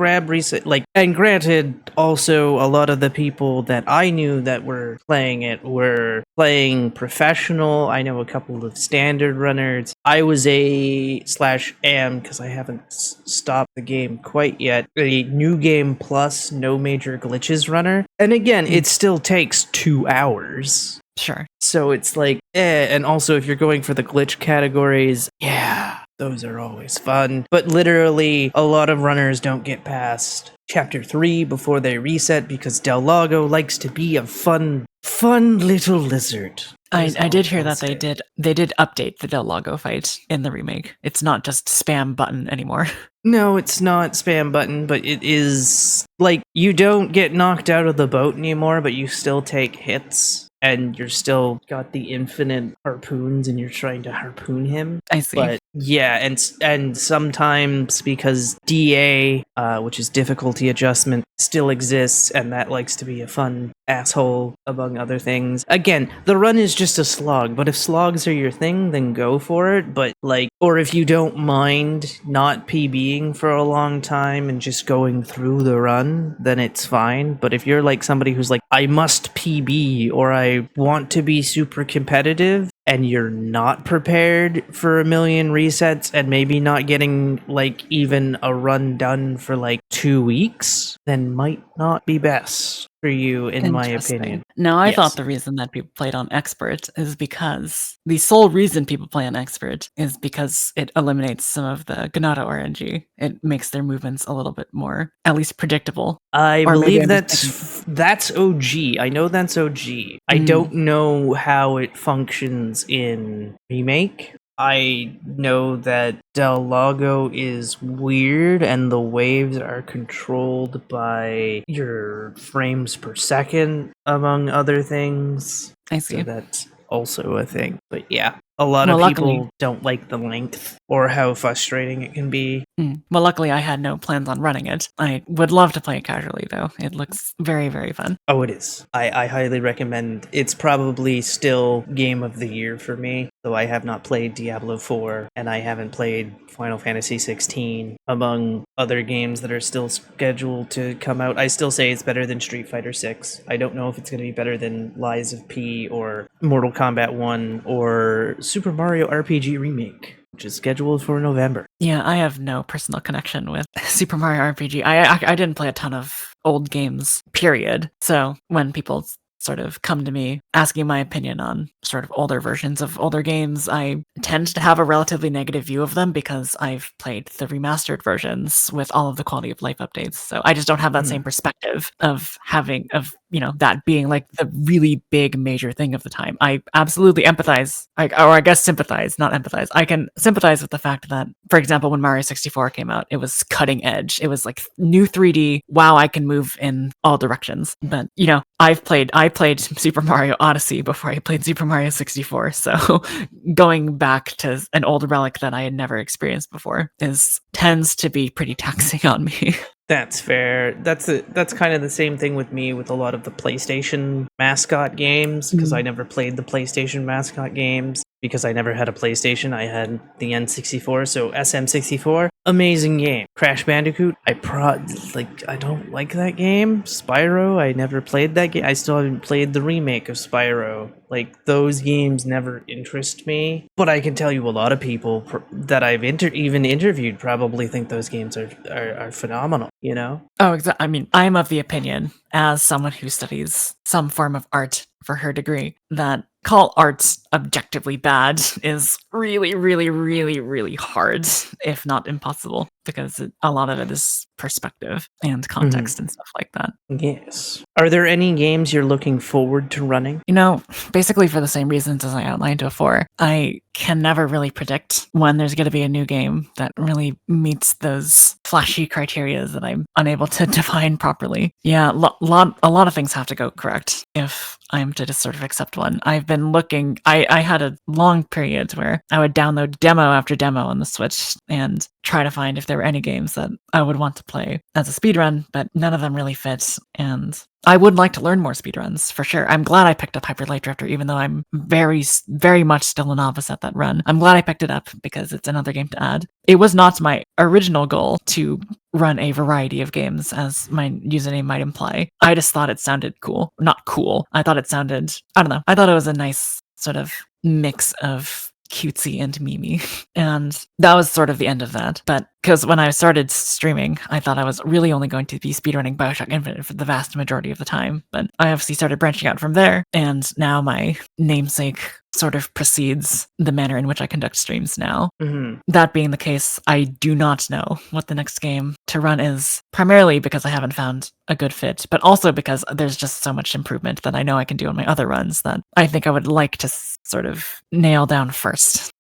Like, and granted, also a lot of the people that I knew that were playing it were playing professional. I know a couple of standard runners. I was am, because I haven't stopped the game quite yet, a new game plus no major glitches runner. And again, it still takes 2 hours.
Sure.
So it's like, and also if you're going for the glitch categories, yeah, those are always fun. But literally, a lot of runners don't get past Chapter 3 before they reset because Del Lago likes to be a fun little lizard.
I did hear that they did update the Del Lago fight in the remake. It's not just spam button anymore.
No, it's not spam button, but it is, like, you don't get knocked out of the boat anymore, but you still take hits. And you're still got the infinite harpoons and you're trying to harpoon him.
I see.
But yeah, and sometimes because DA, which is difficulty adjustment, still exists, and that likes to be a fun asshole, among other things. Again, the run is just a slog, but if slogs are your thing, then go for it. But like, or if you don't mind not PBing for a long time and just going through the run, then it's fine. But if you're like somebody who's like, I must PB, or I want to be super competitive, and you're not prepared for a million resets and maybe not getting like even a run done for like 2 weeks, then might not be best. for you, in my
Interesting.
opinion.
Now, I thought
Yes.
the reason that people played on expert is because the sole reason people play on expert is because it eliminates some of the Ganado RNG. It makes their movements a little bit more, at least predictable.
I
Or maybe
believe
I'm just thinking.
that's OG. I know that's OG. I
Mm,
don't know how it functions in remake. I know that Del Lago is weird and the waves are controlled by your frames per second, among other things.
I
So
see.
that's also a thing. But yeah, a lot
Well,
of
luckily,
people don't like the length or how frustrating it can be.
luckily, I had no plans on running it. I would love to play it casually, though. It looks very, very fun.
Oh, it is. I highly recommend. It's probably still game of the year for me, though I have not played Diablo 4 and I haven't played Final Fantasy 16, among other games that are still scheduled to come out. I still say it's better than Street Fighter 6. I don't know if it's going to be better than Lies of P or Mortal Kombat 1 or Super Mario RPG Remake, which is scheduled for November.
Yeah, I have no personal connection with Super Mario RPG. I didn't play a ton of old games, period. So when people sort of come to me asking my opinion on sort of older versions of older games, I tend to have a relatively negative view of them because I've played the remastered versions with all of the quality of life updates. So I just don't have that same perspective of having that being like the really big major thing of the time. I absolutely empathize, or I guess sympathize, not empathize. I can sympathize with the fact that, for example, when Mario 64 came out, it was cutting edge. It was like new 3D. Wow, I can move in all directions. But I played Super Mario Odyssey before I played Super Mario 64. So going back to an old relic that I had never experienced before tends to be pretty taxing on me.
That's fair. That's kind of the same thing with me with a lot of the PlayStation mascot games, because I never played the PlayStation mascot games because I never had a PlayStation. I had the N64, so SM64, amazing game. Crash Bandicoot, I don't like that game. Spyro, I never played that game. I still haven't played the remake of Spyro. Like, those games never interest me. But I can tell you a lot of people that I've even interviewed probably think those games are phenomenal, you know?
Oh, exactly. I mean, I'm of the opinion, as someone who studies some form of art for her degree, that call art objectively bad is really, really, really, really hard, if not impossible, because a lot of it is perspective and context and stuff like that.
Yes. Are there any games you're looking forward to running?
Basically for the same reasons as I outlined before, I can never really predict when there's going to be a new game that really meets those flashy criteria that I'm unable to define properly. Yeah, a lot of things have to go correct if I'm to just sort of accept one. I've been looking, I had a long period where I would download demo after demo on the Switch and try to find if there were any games that I would want to play as a speedrun, but none of them really fit. And I would like to learn more speedruns, for sure. I'm glad I picked up Hyper Light Drifter, even though I'm very, very much still a novice at that run. I'm glad I picked it up because it's another game to add. It was not my original goal to run a variety of games, as my username might imply. I just thought it sounded cool. Not cool. I thought it sounded, I don't know. I thought it was a nice sort of mix of cutesy and memey. And that was sort of the end of that. But because when I started streaming, I thought I was really only going to be speedrunning Bioshock Infinite for the vast majority of the time. But I obviously started branching out from there, and now my namesake sort of precedes the manner in which I conduct streams now. That being the case, I do not know what the next game to run is, primarily because I haven't found a good fit, but also because there's just so much improvement that I know I can do on my other runs that I think I would like to sort of nail down first.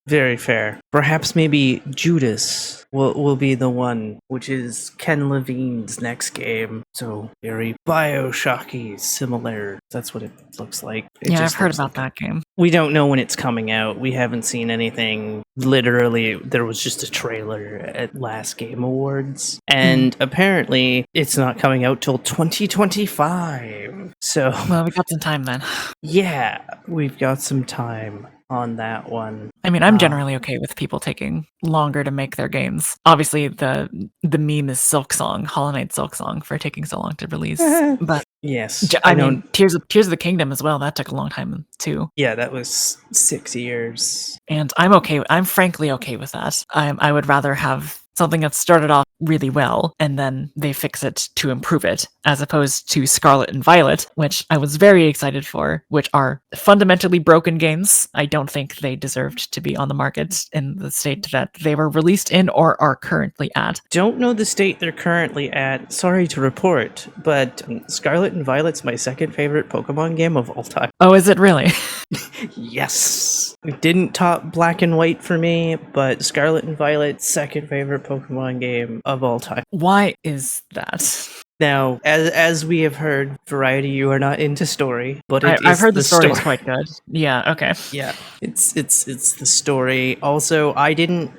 Very fair. Perhaps maybe Judas will be the one, which is Ken Levine's next game. So very Bioshocky similar. That's what it looks like.
I've heard about that game.
We don't know when it's coming out. We haven't seen anything. Literally, there was just a trailer at last Game Awards. And apparently, it's not coming out till 2025. So,
well, we got some time then.
Yeah, we've got some time on that one.
I mean, I'm generally okay with people taking longer to make their games. Obviously, the meme is Silksong, Hollow Knight Silksong, for taking so long to release. But
yes,
I mean, Tears of the Kingdom as well. That took a long time too.
Yeah, that was 6 years.
And I'm frankly okay with that. I would rather have something that started off really well and then they fix it to improve it, as opposed to Scarlet and Violet, which I was very excited for, which are fundamentally broken games. I don't think they deserved to be on the market in the state that they were released in or are currently at.
Don't know the state they're currently at. Sorry to report, but Scarlet and Violet's my second favorite Pokemon game of all time.
Oh, is it really?
Yes. It didn't top Black and White for me, but Scarlet and Violet's second favorite Pokemon game of all time.
Why is that?
Now, as we have heard, Variety, you are not into story, but
I've heard the story is quite good. Yeah, okay.
Yeah, it's the story. Also, I didn't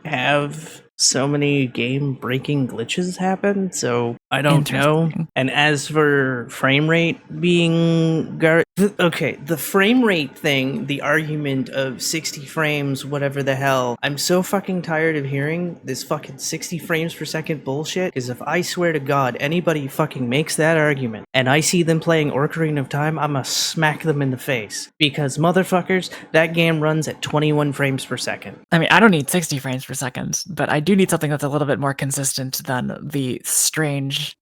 have so many game breaking glitches happen, so I don't know. And as for frame rate being the frame rate thing, the argument of 60 frames, whatever the hell, I'm so fucking tired of hearing this fucking 60 frames per second bullshit, because if I swear to God anybody fucking makes that argument and I see them playing Ocarina of Time, I'ma smack them in the face, because motherfuckers, that game runs at 21 frames per second.
I mean, I don't need 60 frames per second, but I do need something that's a little bit more consistent than the strange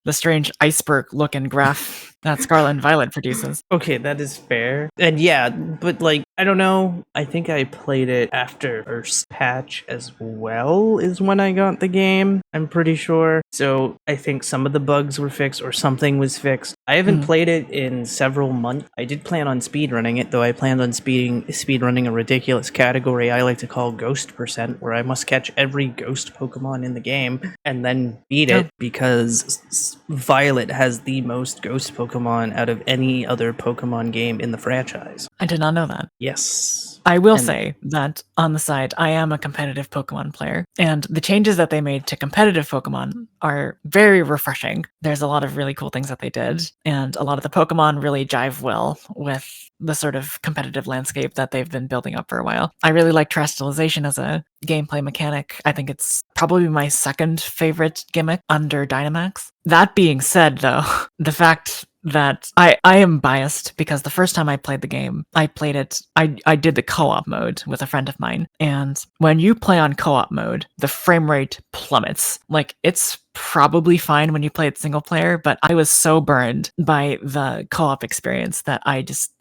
iceberg looking graph that Scarlet and Violet produces.
Okay, that is fair. And yeah, but I don't know. I think I played it after first patch as well is when I got the game. I'm pretty sure. So I think some of the bugs were fixed or something was fixed. I haven't played it in several months. I did plan on speedrunning it, though I planned on speedrunning a ridiculous category I like to call Ghost Percent, where I must catch every ghost Pokemon in the game and then beat it, because Violet has the most ghost Pokemon out of any other Pokemon game in the franchise.
I did not know that.
Yes.
I will say that on the side, I am a competitive Pokemon player, and the changes that they made to competitive Pokemon are very refreshing. There's a lot of really cool things that they did, and a lot of the Pokemon really jive well with the sort of competitive landscape that they've been building up for a while. I really like terrestrialization as a gameplay mechanic. I think it's probably my second favorite gimmick under Dynamax. That being said, though, the fact that I am biased because the first time I played the game, I did the co-op mode with a friend of mine. And when you play on co-op mode, the frame rate plummets. It's probably fine when you play it single player, but I was so burned by the co-op experience that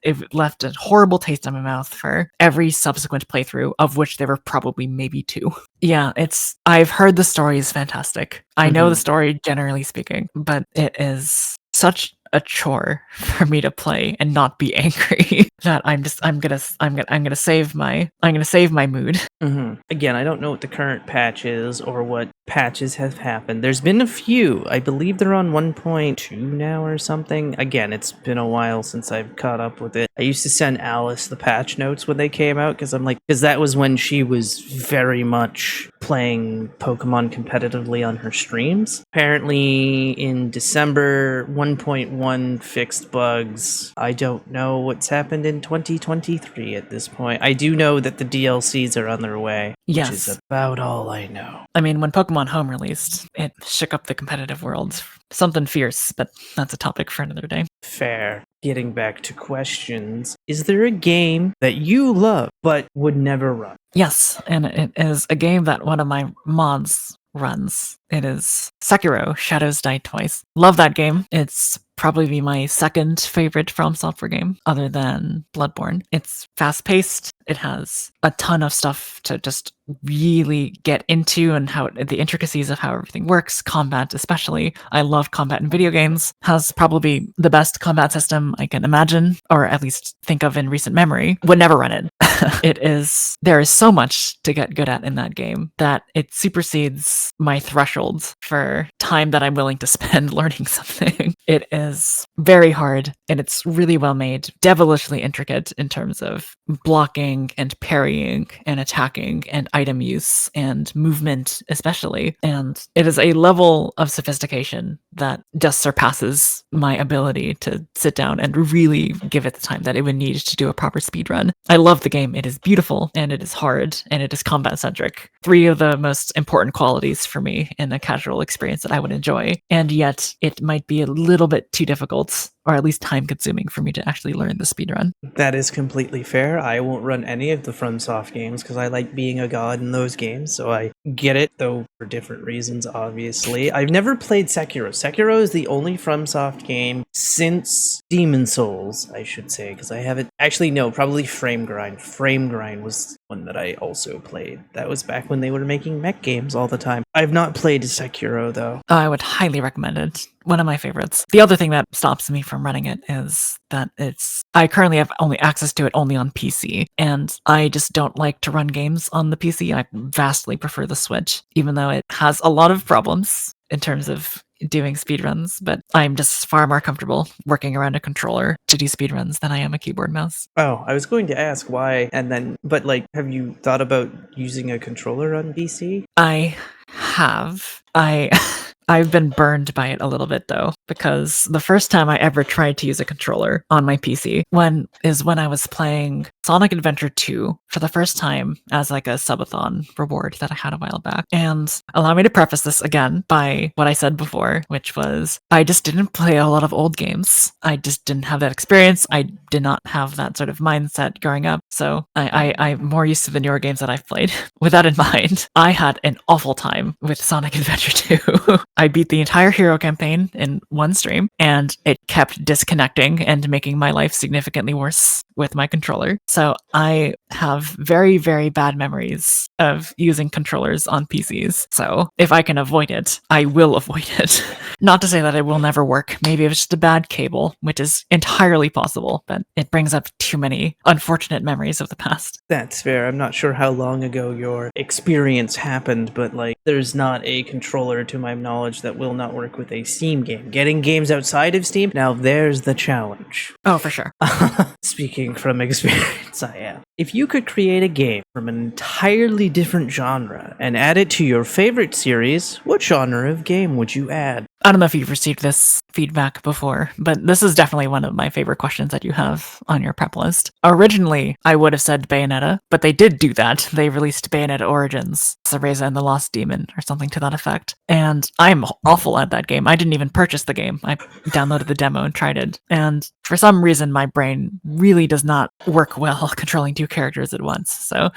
it left a horrible taste in my mouth for every subsequent playthrough, of which there were probably maybe 2. Yeah, I've heard the story is fantastic. I know the story generally speaking, but it is such a chore for me to play and not be angry that I'm gonna save my mood.
Again, I don't know what the current patch is or what patches have happened. There's been a few. I believe they're on 1.2 now or something. Again, it's been a while since I've caught up with it. I used to send Alice the patch notes when they came out, because that was when she was very much playing Pokemon competitively on her streams. Apparently in December, 1.1 fixed bugs. I don't know what's happened in 2023 at this point. I do know that the DLCs are on their way, which is about all I know.
I mean, when Pokemon Home released, it shook up the competitive world. Something fierce, but that's a topic for another day.
Fair. Getting back to questions, is there a game that you love but would never run?
Yes, and it is a game that one of my mods runs. It is Sekiro: Shadows Die Twice. Love that game. It's probably my second favorite From Software game, other than Bloodborne. It's fast-paced. It has a ton of stuff to just really get into, and how the intricacies of how everything works. Combat, especially. I love combat in video games. Has probably the best combat system I can imagine, or at least think of in recent memory. Would never run it. There is so much to get good at in that game that it supersedes my thresholds for time that I'm willing to spend learning something. It is very hard, and it's really well made, devilishly intricate in terms of blocking and parrying and attacking and item use and movement especially. And it is a level of sophistication that just surpasses my ability to sit down and really give it the time that it would need to do a proper speed run. I love the game. It is beautiful, and it is hard, and it is combat centric. 3 of the most important qualities for me in a casual experience that I would enjoy. And yet it might be a little bit too difficult or at least time consuming for me to actually learn the speedrun.
That is completely fair. I won't run any of the FromSoft games because I like being a god in those games, so I get it, though for different reasons, obviously. I've never played Sekiro. Sekiro is the only FromSoft game since Demon Souls, I should say, because I haven't... Actually, no, probably Frame Grind. Frame Grind was one that I also played. That was back when they were making mech games all the time. I've not played Sekiro, though.
I would highly recommend it. One of my favorites. The other thing that stops me from running it is that I currently have only access to it only on PC, and I just don't like to run games on the PC. I vastly prefer the Switch, even though it has a lot of problems in terms of doing speedruns, but I'm just far more comfortable working around a controller to do speedruns than I am a keyboard mouse.
Oh, I was going to ask why, but have you thought about using a controller on PC?
I have. I've been burned by it a little bit though, because the first time I ever tried to use a controller on my PC when I was playing Sonic Adventure 2 for the first time as like a subathon reward that I had a while back. And allow me to preface this again by what I said before, which was I just didn't play a lot of old games. I just didn't have that experience. I did not have that sort of mindset growing up. So I'm more used to the newer games that I've played. With that in mind, I had an awful time with Sonic Adventure 2. I beat the entire hero campaign in one stream, and it kept disconnecting and making my life significantly worse with my controller. So I have very, very bad memories of using controllers on PCs. So if I can avoid it, I will avoid it. Not to say that it will never work. Maybe it's just a bad cable, which is entirely possible, but it brings up too many unfortunate memories of the past.
That's fair. I'm not sure how long ago your experience happened, but there's not a controller to my knowledge that will not work with a Steam game. Getting games outside of Steam, now there's the challenge.
Oh, for sure.
Speaking from experience, I am. If you could create a game from an entirely different genre and add it to your favorite series, what genre of game would you add?
I don't know if you've received this feedback before, but this is definitely one of my favorite questions that you have on your prep list. Originally, I would have said Bayonetta, but they did do that. They released Bayonetta Origins, Cereza and the Lost Demon, or something to that effect. And I'm awful at that game. I didn't even purchase the game. I downloaded the demo and tried it. And for some reason, my brain really does not work well controlling two characters at once. So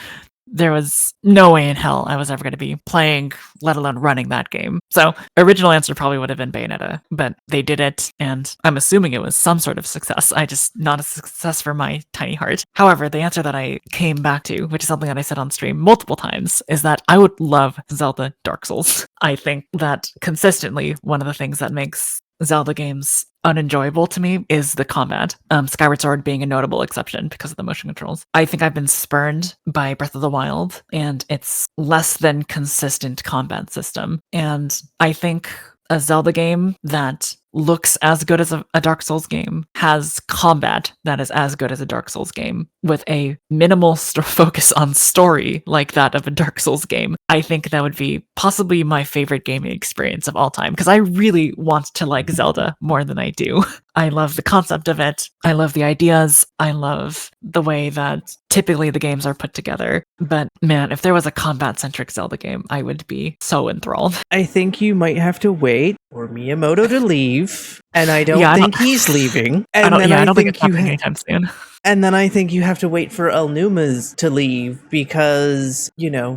there was no way in hell I was ever going to be playing, let alone running that game. So original answer probably would have been Bayonetta, but they did it, and I'm assuming it was some sort of success. Not a success for my tiny heart. However, the answer that I came back to, which is something that I said on stream multiple times, is that I would love Zelda Dark Souls. I think that consistently one of the things that makes Zelda games unenjoyable to me is the combat. Skyward Sword being a notable exception because of the motion controls. I think I've been spurned by Breath of the Wild and its less than consistent combat system. And I think a Zelda game that looks as good as a Dark Souls game has combat that is as good as a Dark Souls game with a minimal focus on story like that of a Dark Souls game. I think that would be possibly my favorite gaming experience of all time, because I really want to like Zelda more than I do. I love the concept of it. I love the ideas. I love the way that typically the games are put together. But man, if there was a combat-centric Zelda game, I would be so enthralled.
I think you might have to wait for Miyamoto to leave, and I don't think he's leaving. And
I don't think it's happening anytime soon.
And then I think you have to wait for Aonuma's to leave because,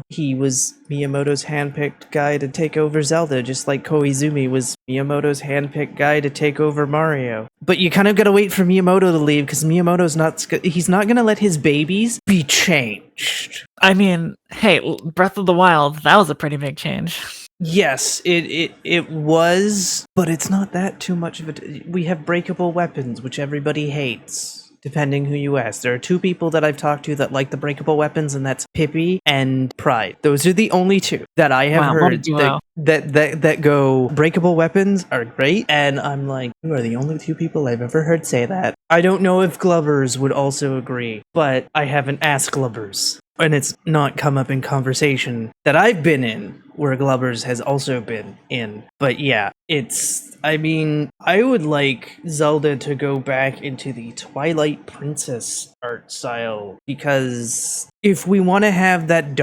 he was Miyamoto's handpicked guy to take over Zelda, just like Koizumi was Miyamoto's handpicked guy to take over Mario. But you kind of gotta wait for Miyamoto to leave because he's not gonna let his babies be changed.
I mean, hey, Breath of the Wild, that was a pretty big change.
Yes, it was, but it's not that too much of it. We have breakable weapons, which everybody hates. Depending who you ask. There are two people that I've talked to that like the breakable weapons, and that's Pippi and Pride. Those are the only two that I have heard that go, breakable weapons are great, and I'm like, you are the only two people I've ever heard say that. I don't know if Glubbers would also agree, but I haven't asked Glubbers. And it's not come up in conversation that I've been in, where Glubbers has also been in. But yeah, I would like Zelda to go back into the Twilight Princess art style, because if we want to have that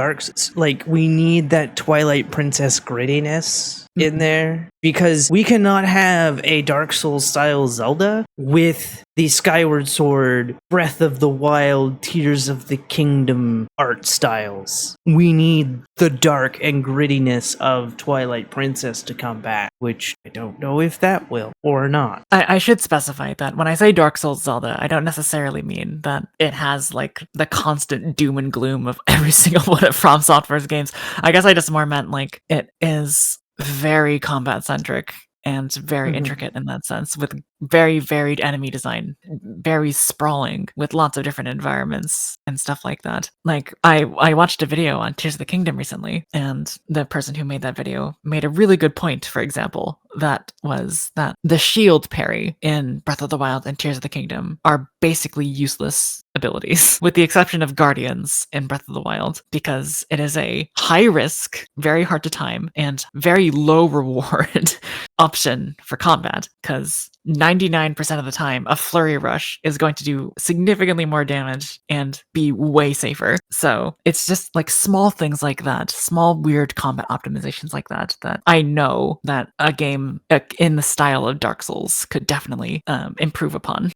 like, we need that Twilight Princess grittiness in there, because we cannot have a Dark Souls style Zelda with the Skyward Sword, Breath of the Wild, Tears of the Kingdom art styles. We need the dark and grittiness of Twilight Princess to come back, which I don't know if that will or not.
I should specify that when I say Dark Souls Zelda, I don't necessarily mean that it has like the constant doom and gloom of every single one of From Software's games. I guess I just more meant like it is very combat centric and very intricate in that sense, with very varied enemy design, very sprawling, with lots of different environments and stuff like that. Like, I watched a video on Tears of the Kingdom recently, and the person who made that video made a really good point, for example, that was that the shield parry in Breath of the Wild and Tears of the Kingdom are basically useless abilities, with the exception of Guardians in Breath of the Wild, because it is a high risk, very hard to time, and very low reward option for combat, because 99% of the time, a flurry rush is going to do significantly more damage and be way safer. So it's just like small things like that, small weird combat optimizations like that, that I know that a game in the style of Dark Souls could definitely improve upon.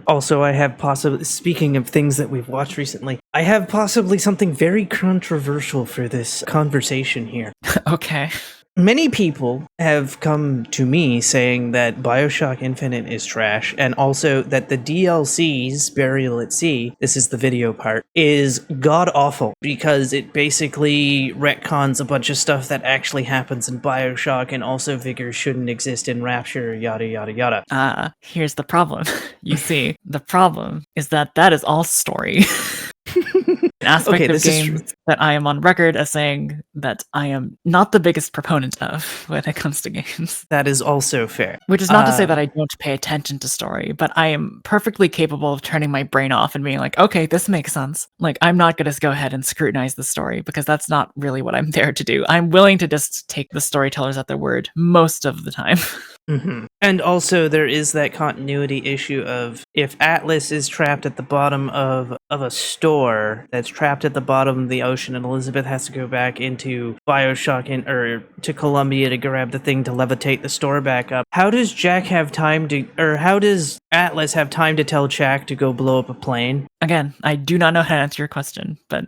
Also, I have possibly, speaking of things that we've watched recently, I have possibly something very controversial for this conversation here.
Okay.
Many people have come to me saying that BioShock Infinite is trash, and also that the DLC's Burial at Sea, this is the video part, is god-awful, because it basically retcons a bunch of stuff that actually happens in BioShock, and also Vigor shouldn't exist in Rapture, yada yada yada.
Here's the problem. You see, the problem is that is all story. An aspect of games that I am on record as saying that I am not the biggest proponent of when it comes to games.
That is also fair.
Which is not to say that I don't pay attention to story, but I am perfectly capable of turning my brain off and being like, okay, this makes sense. Like, I'm not going to go ahead and scrutinize the story, because that's not really what I'm there to do. I'm willing to just take the storytellers at their word most of the time.
And also, there is that continuity issue of, if Atlas is trapped at the bottom of a store that's trapped at the bottom of the ocean, and Elizabeth has to go back into BioShock or to Columbia to grab the thing to levitate the store back up, how does Jack have time to, or how does Atlas have time to tell Jack to go blow up a plane?
Again, I do not know how to answer your question, but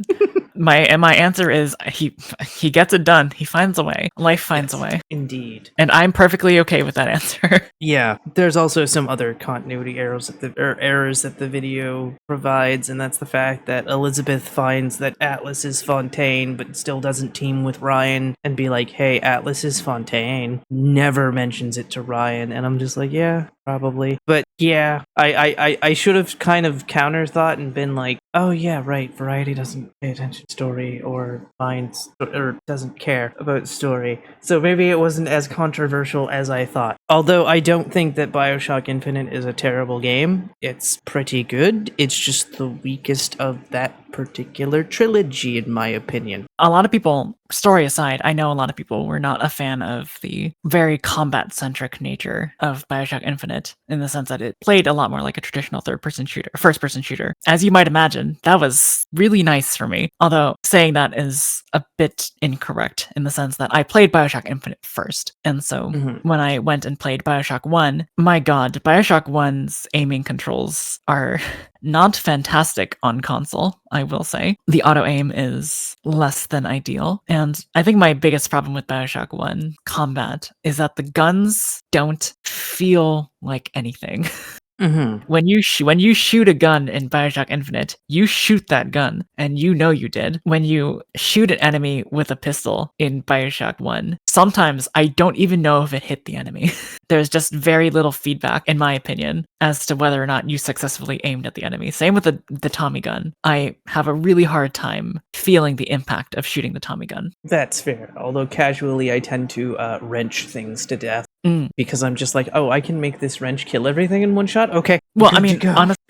my answer is he gets it done. He finds a way. Life finds a way.
Indeed.
And I'm perfectly okay with that answer.
Yeah, there's also some other continuity errors that the video provides, and that's the fact that Elizabeth finds that Atlas is Fontaine, but still doesn't team with Ryan and be like, hey, Atlas is Fontaine. Never mentions it to Ryan, and I'm just like, yeah, probably. But yeah, I should have kind of counter thought and been like, oh yeah, right, Variety doesn't pay attention to story or finds or doesn't care about story. So maybe it wasn't as controversial as I thought. Although I don't think that BioShock Infinite is a terrible game. It's pretty good. It's just the weakest of that particular trilogy, in my opinion.
A lot of people, story aside, I know a lot of people were not a fan of the very combat-centric nature of BioShock Infinite, in the sense that it played a lot more like a traditional first-person shooter. As you might imagine, that was really nice for me. Although saying that is a bit incorrect, in the sense that I played BioShock Infinite first. And so when I went and played BioShock 1, my god, BioShock 1's aiming controls are not fantastic on console, I will say. The auto-aim is less than ideal. And I think my biggest problem with BioShock 1 combat is that the guns don't feel like anything. When you shoot a gun in BioShock Infinite, you shoot that gun, and you know you did. When you shoot an enemy with a pistol in BioShock 1, sometimes I don't even know if it hit the enemy. There's just very little feedback, in my opinion, as to whether or not you successfully aimed at the enemy. Same with the Tommy gun. I have a really hard time feeling the impact of shooting the Tommy gun.
That's fair. Although casually I tend to wrench things to death. Because I'm just like, oh, I can make this wrench kill everything in one shot? Okay.
Well, I mean,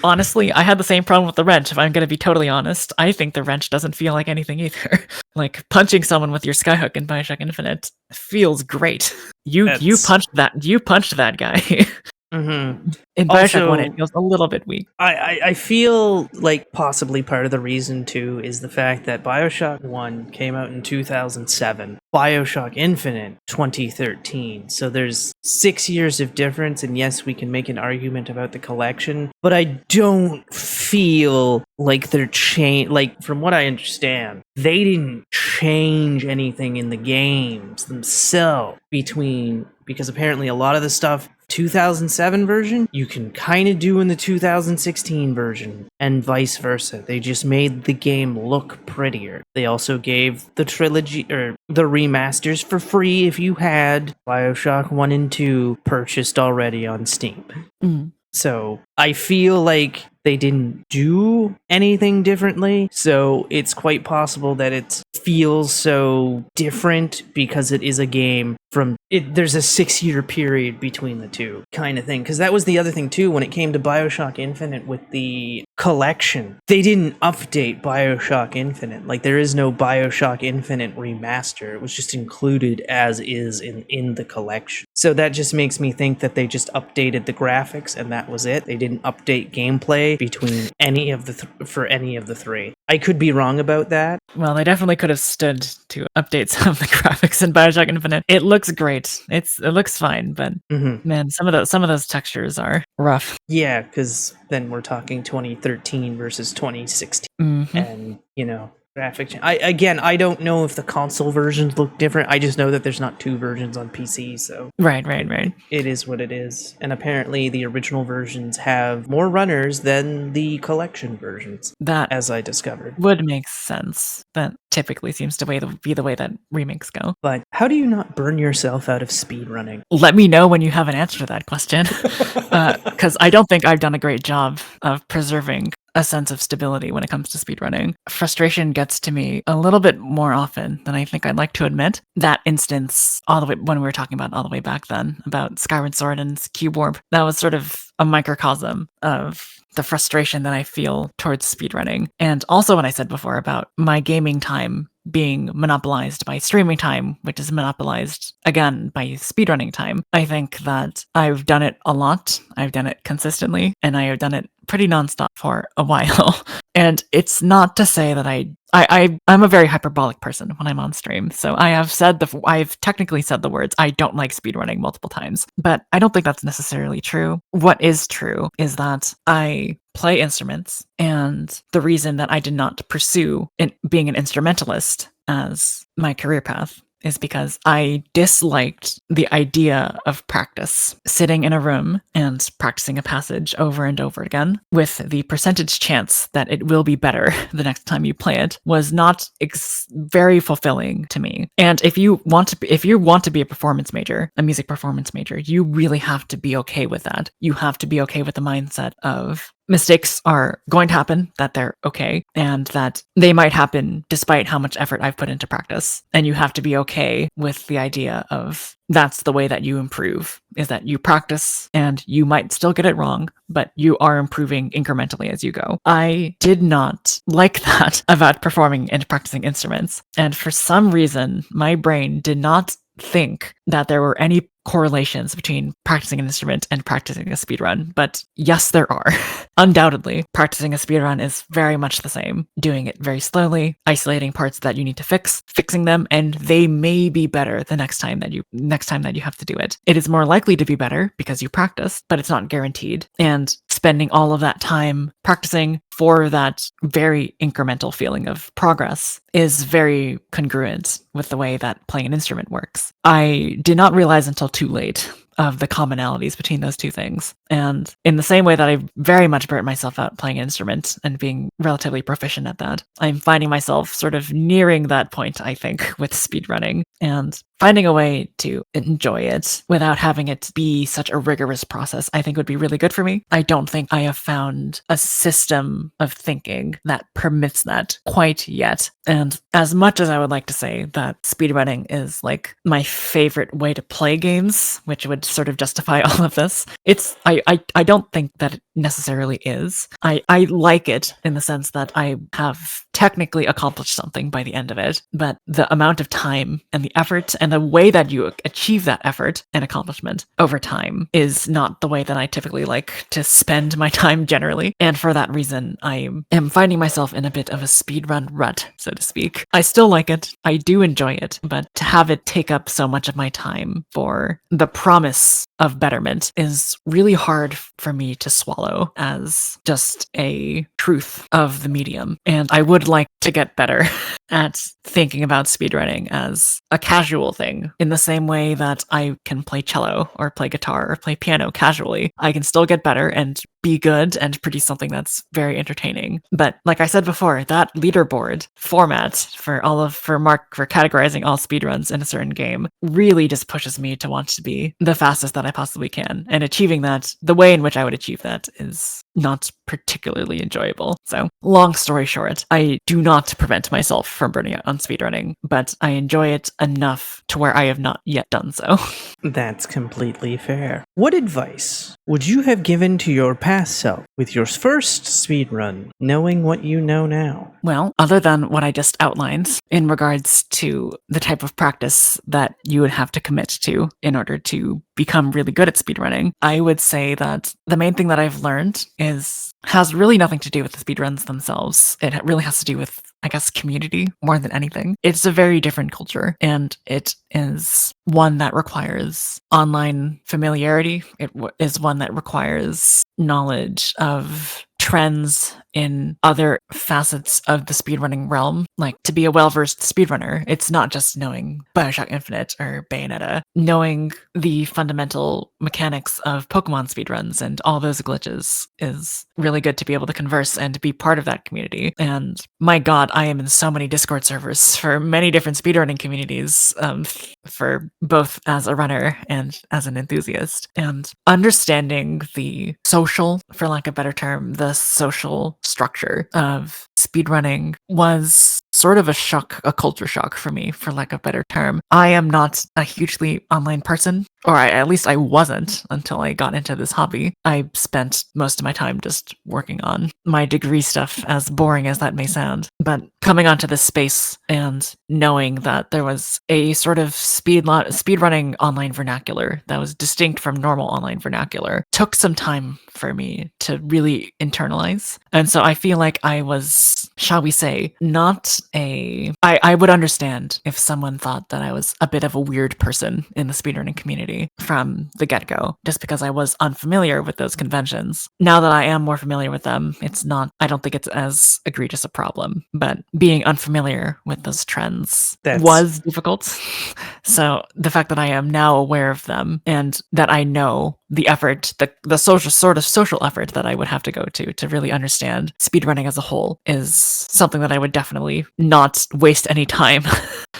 honestly, I had the same problem with the wrench, if I'm going to be totally honest. I think the wrench doesn't feel like anything either. Like, punching someone with your skyhook in BioShock Infinite feels great. You punched that guy.
Mm-hmm.
In Bioshock 1, it
Also,
feels a little bit weak.
I feel like possibly part of the reason too is the fact that Bioshock 1 came out in 2007, Bioshock Infinite 2013. So there's 6 years of difference, and yes, we can make an argument about the collection, but I don't feel like they're like from what I understand, they didn't change anything in the games themselves because apparently a lot of the stuff 2007 version you can kind of do in the 2016 version and vice versa. They just made the game look prettier. They also gave the trilogy or the remasters for free if you had BioShock 1 and 2 purchased already on Steam.
Mm.
So I feel like they didn't do anything differently. So it's quite possible that it feels so different because it is a game from it. There's a 6 year period between the two kind of thing. Because that was the other thing too, when it came to Bioshock Infinite with the collection, they didn't update Bioshock Infinite. Like there is no Bioshock Infinite remaster. It was just included as is in the collection. So that just makes me think that they just updated the graphics and that was it. They didn't update gameplay between any of the for any of the three. I could be wrong about that.
Well, they definitely could have stood to update some of the graphics in Bioshock Infinite. It looks great. It looks fine, but man, some of those textures are rough.
Yeah, because then we're talking 2013 versus 2016, and graphic. I don't know if the console versions look different. I just know that there's not two versions on PC, so
Right.
it is what it is. And apparently, the original versions have more runners than the collection versions.
That
as I discovered,
would make sense. That typically seems to be the way that remakes go.
But how do you not burn yourself out of speedrunning?
Let me know when you have an answer to that question, because I don't think I've done a great job of preserving a sense of stability when it comes to speedrunning. Frustration gets to me a little bit more often than I think I'd like to admit. That instance, all the way when we were talking about all the way back then about Skyward Sword and Cube Warp, that was sort of a microcosm of the frustration that I feel towards speedrunning. And also what I said before about my gaming time being monopolized by streaming time, which is monopolized again by speedrunning time. I think that I've done it a lot. I've done it consistently, and I have done it pretty nonstop for a while. And it's not to say that I'm a very hyperbolic person when I'm on stream. So I've technically said the words, I don't like speedrunning multiple times, but I don't think that's necessarily true. What is true is that I play instruments, and the reason that I did not pursue being an instrumentalist as my career path is because I disliked the idea of practice, sitting in a room and practicing a passage over and over again with the percentage chance that it will be better the next time you play it was not very fulfilling to me. And if you want to be a performance major, a music performance major, you really have to be okay with that. You have to be okay with the mindset of mistakes are going to happen, that they're okay, and that they might happen despite how much effort I've put into practice. And you have to be okay with the idea of that's the way that you improve, is that you practice and you might still get it wrong, but you are improving incrementally as you go. I did not like that about performing and practicing instruments. And for some reason, my brain did not think that there were any correlations between practicing an instrument and practicing a speedrun, but yes, there are. Undoubtedly, practicing a speedrun is very much the same. Doing it very slowly, isolating parts that you need to fixing them, and they may be better the next time that you have to do it. It is more likely to be better because you practiced, but it's not guaranteed. And spending all of that time practicing for that very incremental feeling of progress is very congruent with the way that playing an instrument works. I did not realize until too late of the commonalities between those two things. And in the same way that I very much burnt myself out playing an instrument and being relatively proficient at that, I'm finding myself sort of nearing that point, I think, with speedrunning and finding a way to enjoy it without having it be such a rigorous process, I think would be really good for me. I don't think I have found a system of thinking that permits that quite yet. And as much as I would like to say that speedrunning is like my favorite way to play games, which would sort of justify all of this, I don't think that necessarily is. I like it in the sense that I have technically accomplished something by the end of it, but the amount of time and the effort and the way that you achieve that effort and accomplishment over time is not the way that I typically like to spend my time generally. And for that reason, I am finding myself in a bit of a speedrun rut, so to speak. I still like it. I do enjoy it, but to have it take up so much of my time for the promise of betterment is really hard for me to swallow as just a truth of the medium. And I would like to get better at thinking about speedrunning as a casual thing in the same way that I can play cello or play guitar or play piano casually. I can still get better and be good and produce something that's very entertaining. But like I said before, that leaderboard format for categorizing all speedruns in a certain game really just pushes me to want to be the fastest that I possibly can. And achieving that, the way in which I would achieve that is not particularly enjoyable. So, long story short, I do not prevent myself from burning out on speedrunning, but I enjoy it enough to where I have not yet done so.
That's completely fair. What advice would you have given to your past self with your first speedrun, knowing what you know now?
Well, other than what I just outlined in regards to the type of practice that you would have to commit to in order to become really good at speedrunning, I would say that the main thing that I've learned has really nothing to do with the speedruns themselves. It really has to do with, I guess, community more than anything. It's a very different culture, and it is one that requires online familiarity. It is one that requires knowledge of trends in other facets of the speedrunning realm. Like, to be a well-versed speedrunner, it's not just knowing Bioshock Infinite or Bayonetta. Knowing the fundamental mechanics of Pokemon speedruns and all those glitches is really good to be able to converse and be part of that community. And my god, I am in so many Discord servers for many different speedrunning communities, for both as a runner and as an enthusiast. And understanding the social, for lack of a better term, the social structure of speedrunning was sort of a culture shock for me, for lack of a better term. I am not a hugely online person, or at least I wasn't until I got into this hobby. I spent most of my time just working on my degree stuff, as boring as that may sound. But coming onto this space and knowing that there was a sort of speedrunning online vernacular that was distinct from normal online vernacular took some time for me to really internalize. And so I feel like I was, shall we say, I would understand if someone thought that I was a bit of a weird person in the speedrunning community from the get-go, just because I was unfamiliar with those conventions. Now that I am more familiar with them, I don't think it's as egregious a problem, but being unfamiliar with those trends was difficult. So the fact that I am now aware of them and that I know the effort, the social effort that I would have to go to really understand speedrunning as a whole is something that I would definitely not waste any time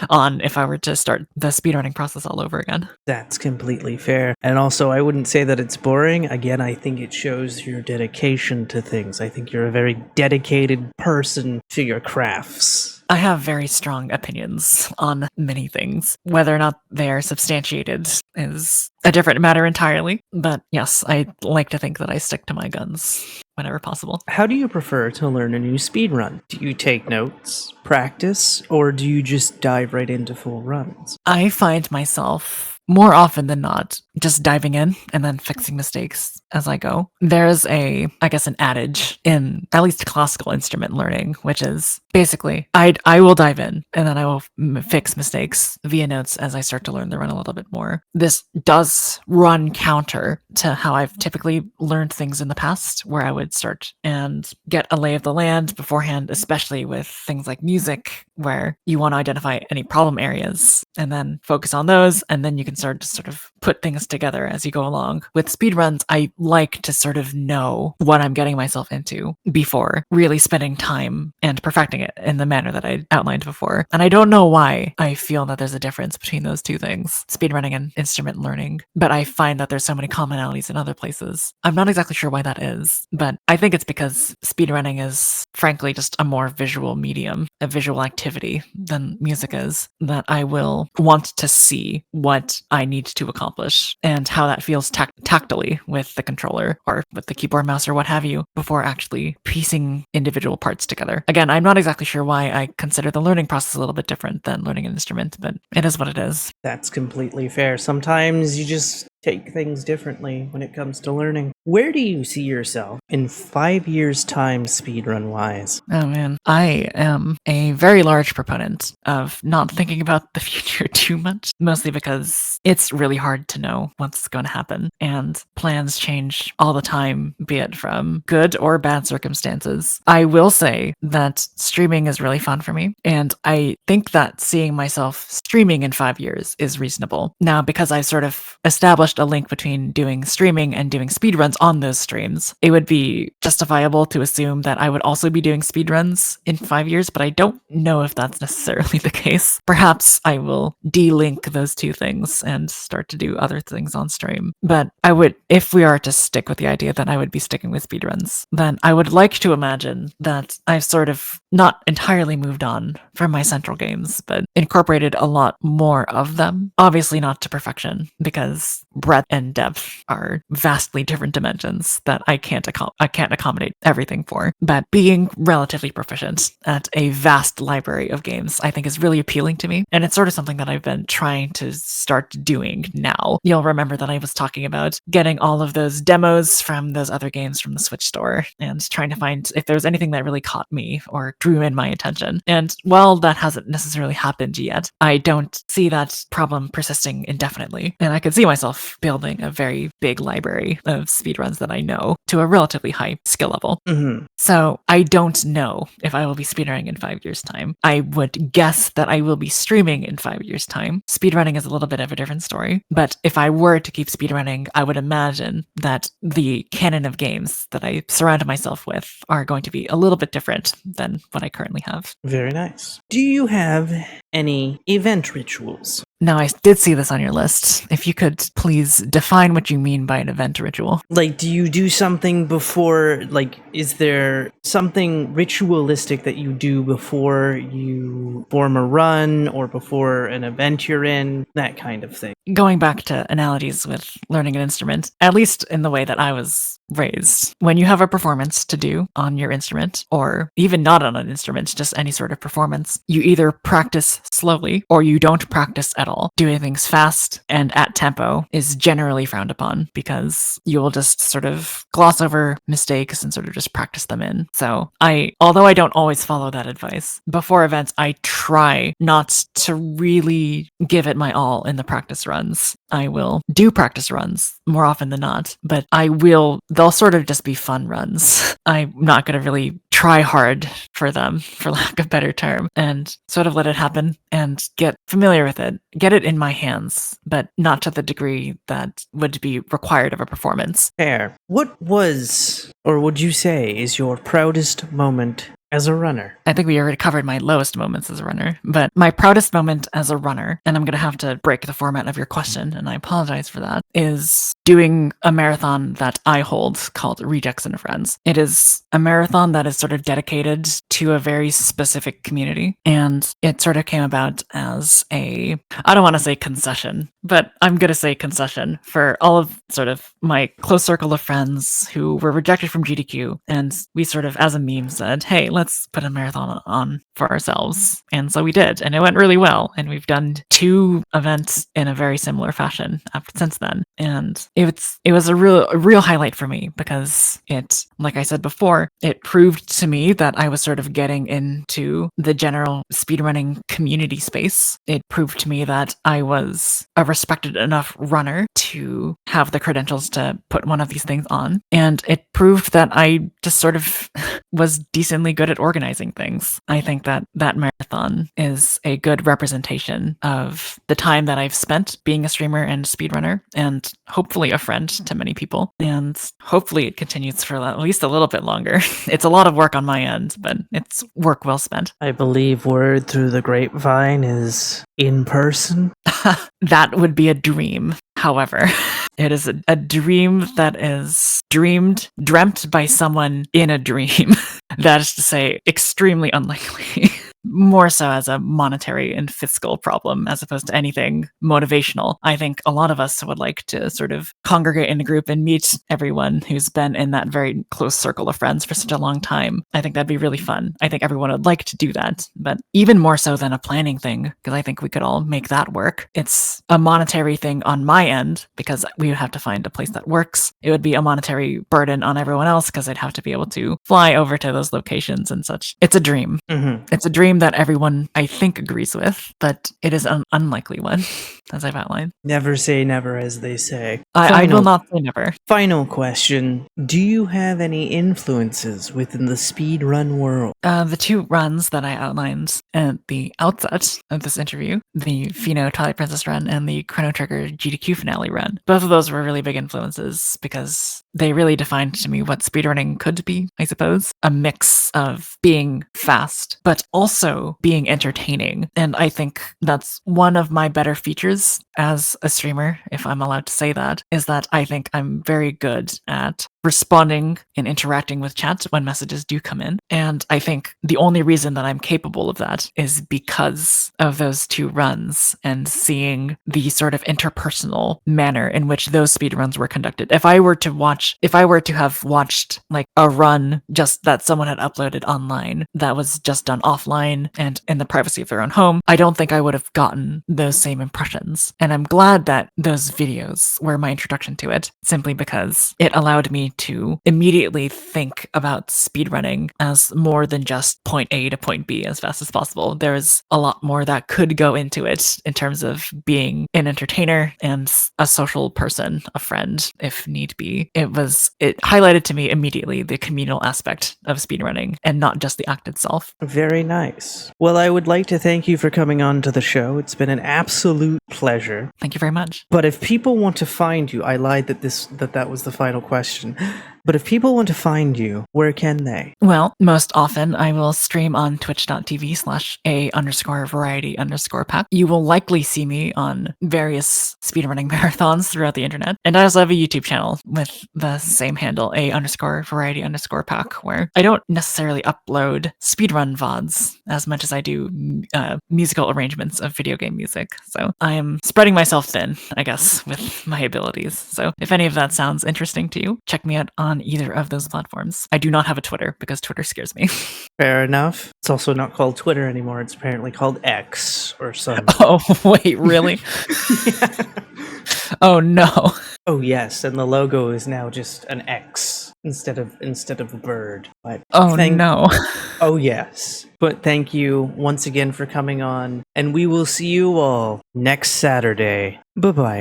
on if I were to start the speedrunning process all over again.
That's completely fair. And also, I wouldn't say that it's boring. Again, I think it shows your dedication to things. I think you're a very dedicated person to your crafts.
I have very strong opinions on many things. Whether or not they are substantiated is a different matter entirely. But yes, I like to think that I stick to my guns whenever possible.
How do you prefer to learn a new speedrun? Do you take notes, practice, or do you just dive right into full runs?
I find myself more often than not just diving in and then fixing mistakes as I go. There's an adage in at least classical instrument learning, which is basically I will dive in and then I will fix mistakes via notes as I start to learn the run a little bit more. This does run counter to how I've typically learned things in the past, where I would start and get a lay of the land beforehand, especially with things like music, where you want to identify any problem areas and then focus on those, and then you can start to sort of put things together as you go along. With speedruns, I like to sort of know what I'm getting myself into before really spending time and perfecting it in the manner that I outlined before. And I don't know why I feel that there's a difference between those two things, speedrunning and instrument learning, but I find that there's so many commonalities in other places. I'm not exactly sure why that is, but I think it's because speedrunning is frankly just a more visual medium. a visual activity than music is, that I will want to see what I need to accomplish and how that feels tactily with the controller or with the keyboard, mouse, or what have you before actually piecing individual parts together. Again, I'm not exactly sure why I consider the learning process a little bit different than learning an instrument, but it is what it is.
That's completely fair. Sometimes you just take things differently when it comes to learning. Where do you see yourself in 5 years' time, speedrun wise?
Oh man, I am a very large proponent of not thinking about the future too much, mostly because it's really hard to know what's going to happen, and plans change all the time, be it from good or bad circumstances. I will say that streaming is really fun for me, and I think that seeing myself streaming in 5 years is reasonable. Now, because I've sort of established a link between doing streaming and doing speedruns on those streams, it would be justifiable to assume that I would also be doing speedruns in 5 years, but I don't know if that's necessarily the case. Perhaps I will de-link those two things and start to do other things on stream. But I would, if we are to stick with the idea that I would be sticking with speedruns, then I would like to imagine that I've sort of not entirely moved on from my central games, but incorporated a lot more of them. Obviously not to perfection, because breadth and depth are vastly different dimensions that I can't accommodate everything for. But being relatively proficient at a vast library of games, I think, is really appealing to me, and it's sort of something that I've been trying to start doing now. You'll remember that I was talking about getting all of those demos from those other games from the Switch store and trying to find if there was anything that really caught me or drew in my attention. And while that hasn't necessarily happened yet, I don't see that problem persisting indefinitely, and I could see myself building a very big library of speedruns that I know to a relatively high skill level. So I don't know if I will be speedrunning in 5 years' time. I would guess that I will be streaming in 5 years' time. Speedrunning is a little bit of a different story, but if I were to keep speedrunning, I would imagine that the canon of games that I surround myself with are going to be a little bit different than what I currently have.
Very nice. Do you have any event rituals?
Now, I did see this on your list. If you could please define what you mean by an event ritual.
Like, do you do something before, like, is there something ritualistic that you do before you form a run or before an event you're in? That kind of thing.
Going back to analogies with learning an instrument, at least in the way that I was raised, when you have a performance to do on your instrument, or even not on an instrument, just any sort of performance, you either practice slowly or you don't practice at all. Doing things fast and at tempo is generally frowned upon because you will just sort of gloss over mistakes and sort of just practice them in. So although I don't always follow that advice, before events, I try not to really give it my all in the practice runs. I will do practice runs more often than not, but they'll sort of just be fun runs. I'm not going to really try hard for them, for lack of a better term, and sort of let it happen and get familiar with it, get it in my hands, but not to the degree that would be required of a performance.
Fair. What was, or would you say, is your proudest moment as a runner?
I think we already covered my lowest moments as a runner, but my proudest moment as a runner, and I'm going to have to break the format of your question, and I apologize for that, is doing a marathon that I hold called Rejects and Friends. It is a marathon that is sort of dedicated to a very specific community, and it sort of came about as I don't want to say concession, but I'm going to say concession for all of sort of my close circle of friends who were rejected from GDQ, and we sort of, as a meme, said, hey, let's put a marathon on for ourselves. And so we did, and it went really well. And we've done 2 events in a very similar fashion since then. And it was a real highlight for me because it, like I said before, it proved to me that I was sort of getting into the general speedrunning community space. It proved to me that I was a respected enough runner to have the credentials to put one of these things on. And it proved that I just sort of was decently good at organizing things. I think that that marathon is a good representation of the time that I've spent being a streamer and speedrunner, and hopefully a friend to many people. And hopefully it continues for at least a little bit longer. It's a lot of work on my end, but it's work well spent.
I believe word through the grapevine is in person.
That would be a dream. However, it is a dream that is dreamt by someone in a dream. That is to say, extremely unlikely. more so as a monetary and fiscal problem as opposed to anything motivational. I think a lot of us would like to sort of congregate in a group and meet everyone who's been in that very close circle of friends for such a long time. I think that'd be really fun. I think everyone would like to do that, but even more so than a planning thing, because I think we could all make that work. It's a monetary thing on my end because we would have to find a place that works. It would be a monetary burden on everyone else because I'd have to be able to fly over to those locations and such. It's a dream. It's a dream that everyone, I think, agrees with, but it is an unlikely one, as I've outlined.
Never say never, as they say.
I will not say never.
Final question. Do you have any influences within the speedrun world?
The two runs that I outlined at the outset of this interview, the Pheno Twilight Princess run and the Chrono Trigger GDQ finale run, both of those were really big influences because they really defined to me what speedrunning could be, I suppose. A mix of being fast, but also being entertaining. And I think that's one of my better features as a streamer, if I'm allowed to say that, is that I think I'm very good at responding and interacting with chat when messages do come in. And I think the only reason that I'm capable of that is because of those two runs and seeing the sort of interpersonal manner in which those speedruns were conducted. If I were to have watched like a run just that someone had uploaded online that was just done offline and in the privacy of their own home, I don't think I would have gotten those same impressions. And I'm glad that those videos were my introduction to it, simply because it allowed me to immediately think about speedrunning as more than just point A to point B as fast as possible. There's a lot more that could go into it in terms of being an entertainer and a social person, a friend, if need be. It highlighted to me immediately the communal aspect of speedrunning and not just the act itself.
Very nice. Well, I would like to thank you for coming on to the show. It's been an absolute pleasure.
Thank you very much.
But if people want to find you, I lied that was the final question. But if people want to find you, where can they?
Well, most often I will stream on twitch.tv/a_variety_pack. You will likely see me on various speedrunning marathons throughout the internet. And I also have a YouTube channel with the same handle, a_variety_pack, where I don't necessarily upload speedrun VODs as much as I do musical arrangements of video game music. So I am spreading myself thin, I guess, with my abilities. So if any of that sounds interesting to you, check me out on either of those platforms. I do not have a Twitter because Twitter scares me.
Fair enough. It's also not called Twitter anymore. It's apparently called X or something.
Oh, wait, really?
Yeah.
Oh, no.
Oh, yes, and the logo is now just an X instead of a bird. But
no.
Oh, yes. But thank you once again for coming on, and we will see you all next Saturday. Bye-bye.